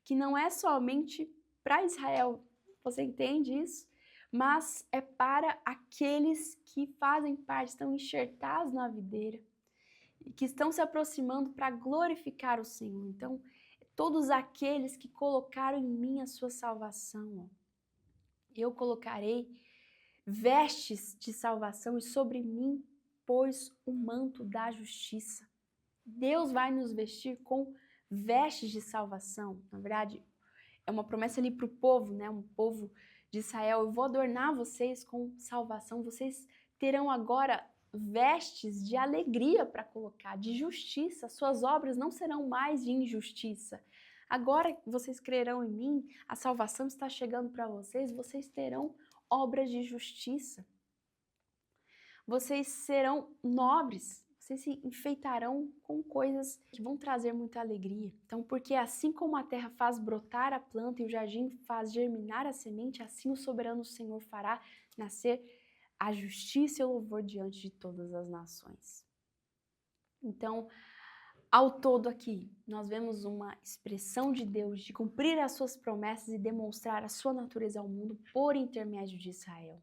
que não é somente para Israel, você entende isso? Mas é para aqueles que fazem parte, estão enxertados na videira, e que estão se aproximando para glorificar o Senhor. Então, todos aqueles que colocaram em mim a sua salvação, eu colocarei vestes de salvação e sobre mim pôs o manto da justiça. Deus vai nos vestir com vestes de salvação. Na verdade, é uma promessa ali para o povo, né? Um povo de Israel, eu vou adornar vocês com salvação, vocês terão agora vestes de alegria para colocar, de justiça, suas obras não serão mais de injustiça. Agora vocês crerão em mim, a salvação está chegando para vocês, vocês terão obras de justiça. Vocês serão nobres, vocês se enfeitarão com coisas que vão trazer muita alegria. Então, porque assim como a terra faz brotar a planta e o jardim faz germinar a semente, assim o soberano Senhor fará nascer a justiça e o louvor diante de todas as nações. Então, ao todo aqui, nós vemos uma expressão de Deus de cumprir as suas promessas e demonstrar a sua natureza ao mundo por intermédio de Israel.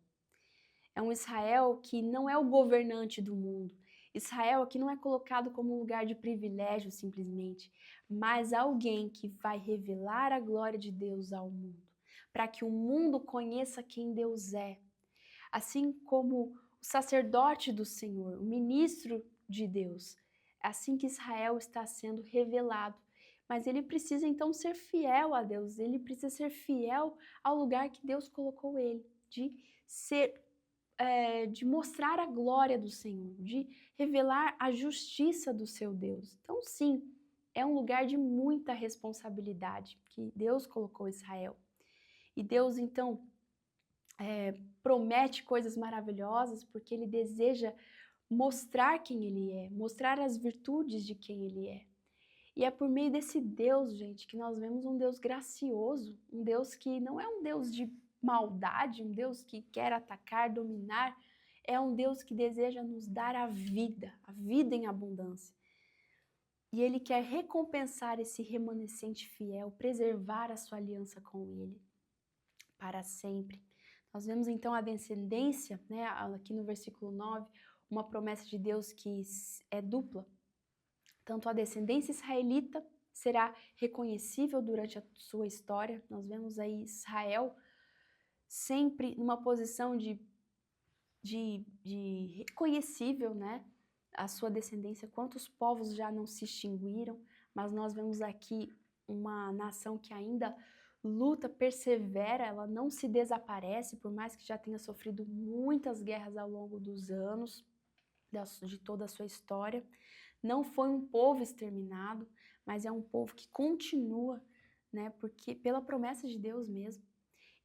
É um Israel que não é o governante do mundo. Israel que não é colocado como um lugar de privilégio simplesmente, mas alguém que vai revelar a glória de Deus ao mundo, para que o mundo conheça quem Deus é. Assim como o sacerdote do Senhor, o ministro de Deus, é assim que Israel está sendo revelado. Mas ele precisa então ser fiel a Deus, ele precisa ser fiel ao lugar que Deus colocou ele, de mostrar a glória do Senhor, de revelar a justiça do seu Deus. Então, sim, é um lugar de muita responsabilidade que Deus colocou Israel. E Deus, então, promete coisas maravilhosas porque Ele deseja mostrar quem Ele é, mostrar as virtudes de quem Ele é. E é por meio desse Deus, gente, que nós vemos um Deus gracioso, um Deus que não é um Deus de maldade, um Deus que quer atacar, dominar, é um Deus que deseja nos dar a vida em abundância. E Ele quer recompensar esse remanescente fiel, preservar a sua aliança com Ele para sempre. Nós vemos então a descendência, né, aqui no versículo 9, uma promessa de Deus que é dupla. Tanto a descendência israelita será reconhecível durante a sua história. Nós vemos aí Israel sempre numa posição de reconhecível, né? A sua descendência, quantos povos já não se extinguiram, mas nós vemos aqui uma nação que ainda luta, persevera, ela não se desaparece, por mais que já tenha sofrido muitas guerras ao longo dos anos, de toda a sua história. Não foi um povo exterminado, mas é um povo que continua, né? Porque pela promessa de Deus mesmo.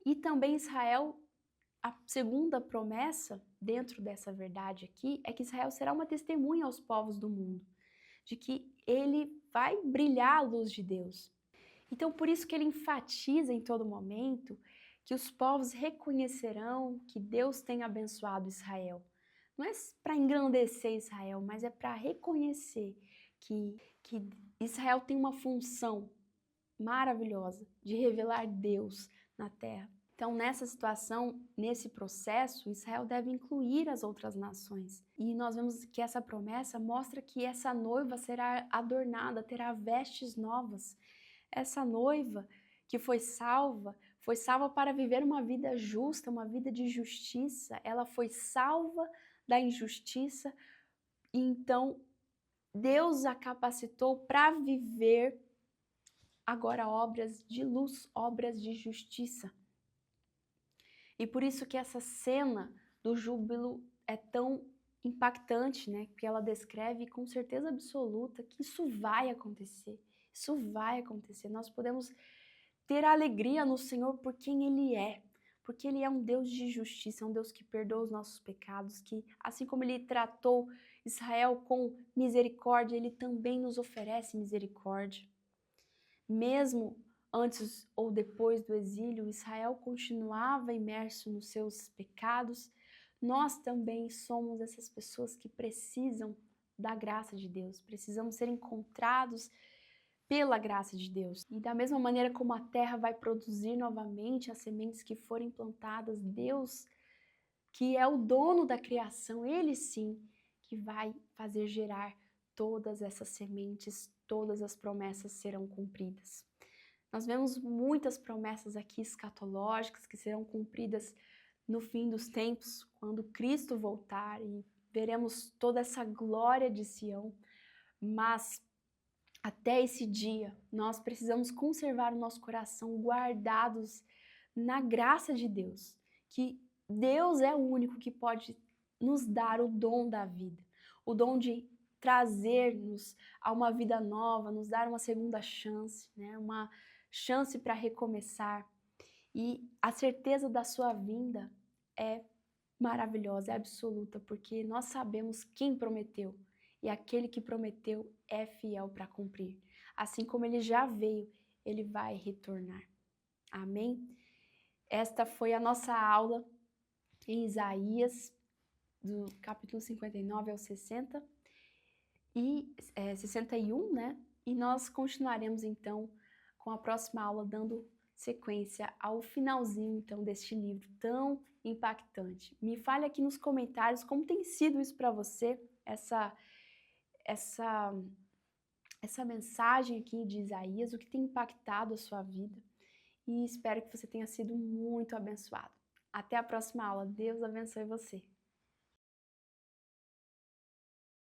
E também Israel, a segunda promessa dentro dessa verdade aqui é que Israel será uma testemunha aos povos do mundo, de que ele vai brilhar a luz de Deus. Então, por isso que ele enfatiza em todo momento que os povos reconhecerão que Deus tem abençoado Israel. Não é para engrandecer Israel, mas é para reconhecer que Israel tem uma função maravilhosa de revelar Deus na terra. Então, nessa situação, nesse processo, Israel deve incluir as outras nações. E nós vemos que essa promessa mostra que essa noiva será adornada, terá vestes novas. Essa noiva que foi salva para viver uma vida justa, uma vida de justiça. Ela foi salva da injustiça e então Deus a capacitou para viver agora obras de luz, obras de justiça. E por isso que essa cena do júbilo é tão impactante, né? Porque ela descreve com certeza absoluta que isso vai acontecer. Isso vai acontecer. Nós podemos ter alegria no Senhor por quem Ele é. Porque Ele é um Deus de justiça, é um Deus que perdoa os nossos pecados, que assim como Ele tratou Israel com misericórdia, Ele também nos oferece misericórdia. Mesmo antes ou depois do exílio, Israel continuava imerso nos seus pecados. Nós também somos essas pessoas que precisam da graça de Deus, precisamos ser encontrados pela graça de Deus. E da mesma maneira como a terra vai produzir novamente as sementes que forem plantadas, Deus, que é o dono da criação, Ele sim, que vai fazer gerar todas essas sementes, todas as promessas serão cumpridas. Nós vemos muitas promessas aqui escatológicas que serão cumpridas no fim dos tempos, quando Cristo voltar e veremos toda essa glória de Sião, mas até esse dia, nós precisamos conservar o nosso coração guardados na graça de Deus, que Deus é o único que pode nos dar o dom da vida, o dom de trazer-nos a uma vida nova, nos dar uma segunda chance, né? Uma chance para recomeçar. E a certeza da sua vinda é maravilhosa, é absoluta, porque nós sabemos quem prometeu. E aquele que prometeu é fiel para cumprir. Assim como ele já veio, ele vai retornar. Amém? Esta foi a nossa aula em Isaías, do capítulo 59 ao 60 e 61, né? E nós continuaremos então com a próxima aula dando sequência ao finalzinho então deste livro tão impactante. Me fale aqui nos comentários como tem sido isso para você, essa mensagem aqui de Isaías, o que tem impactado a sua vida. E espero que você tenha sido muito abençoado. Até a próxima aula. Deus abençoe você.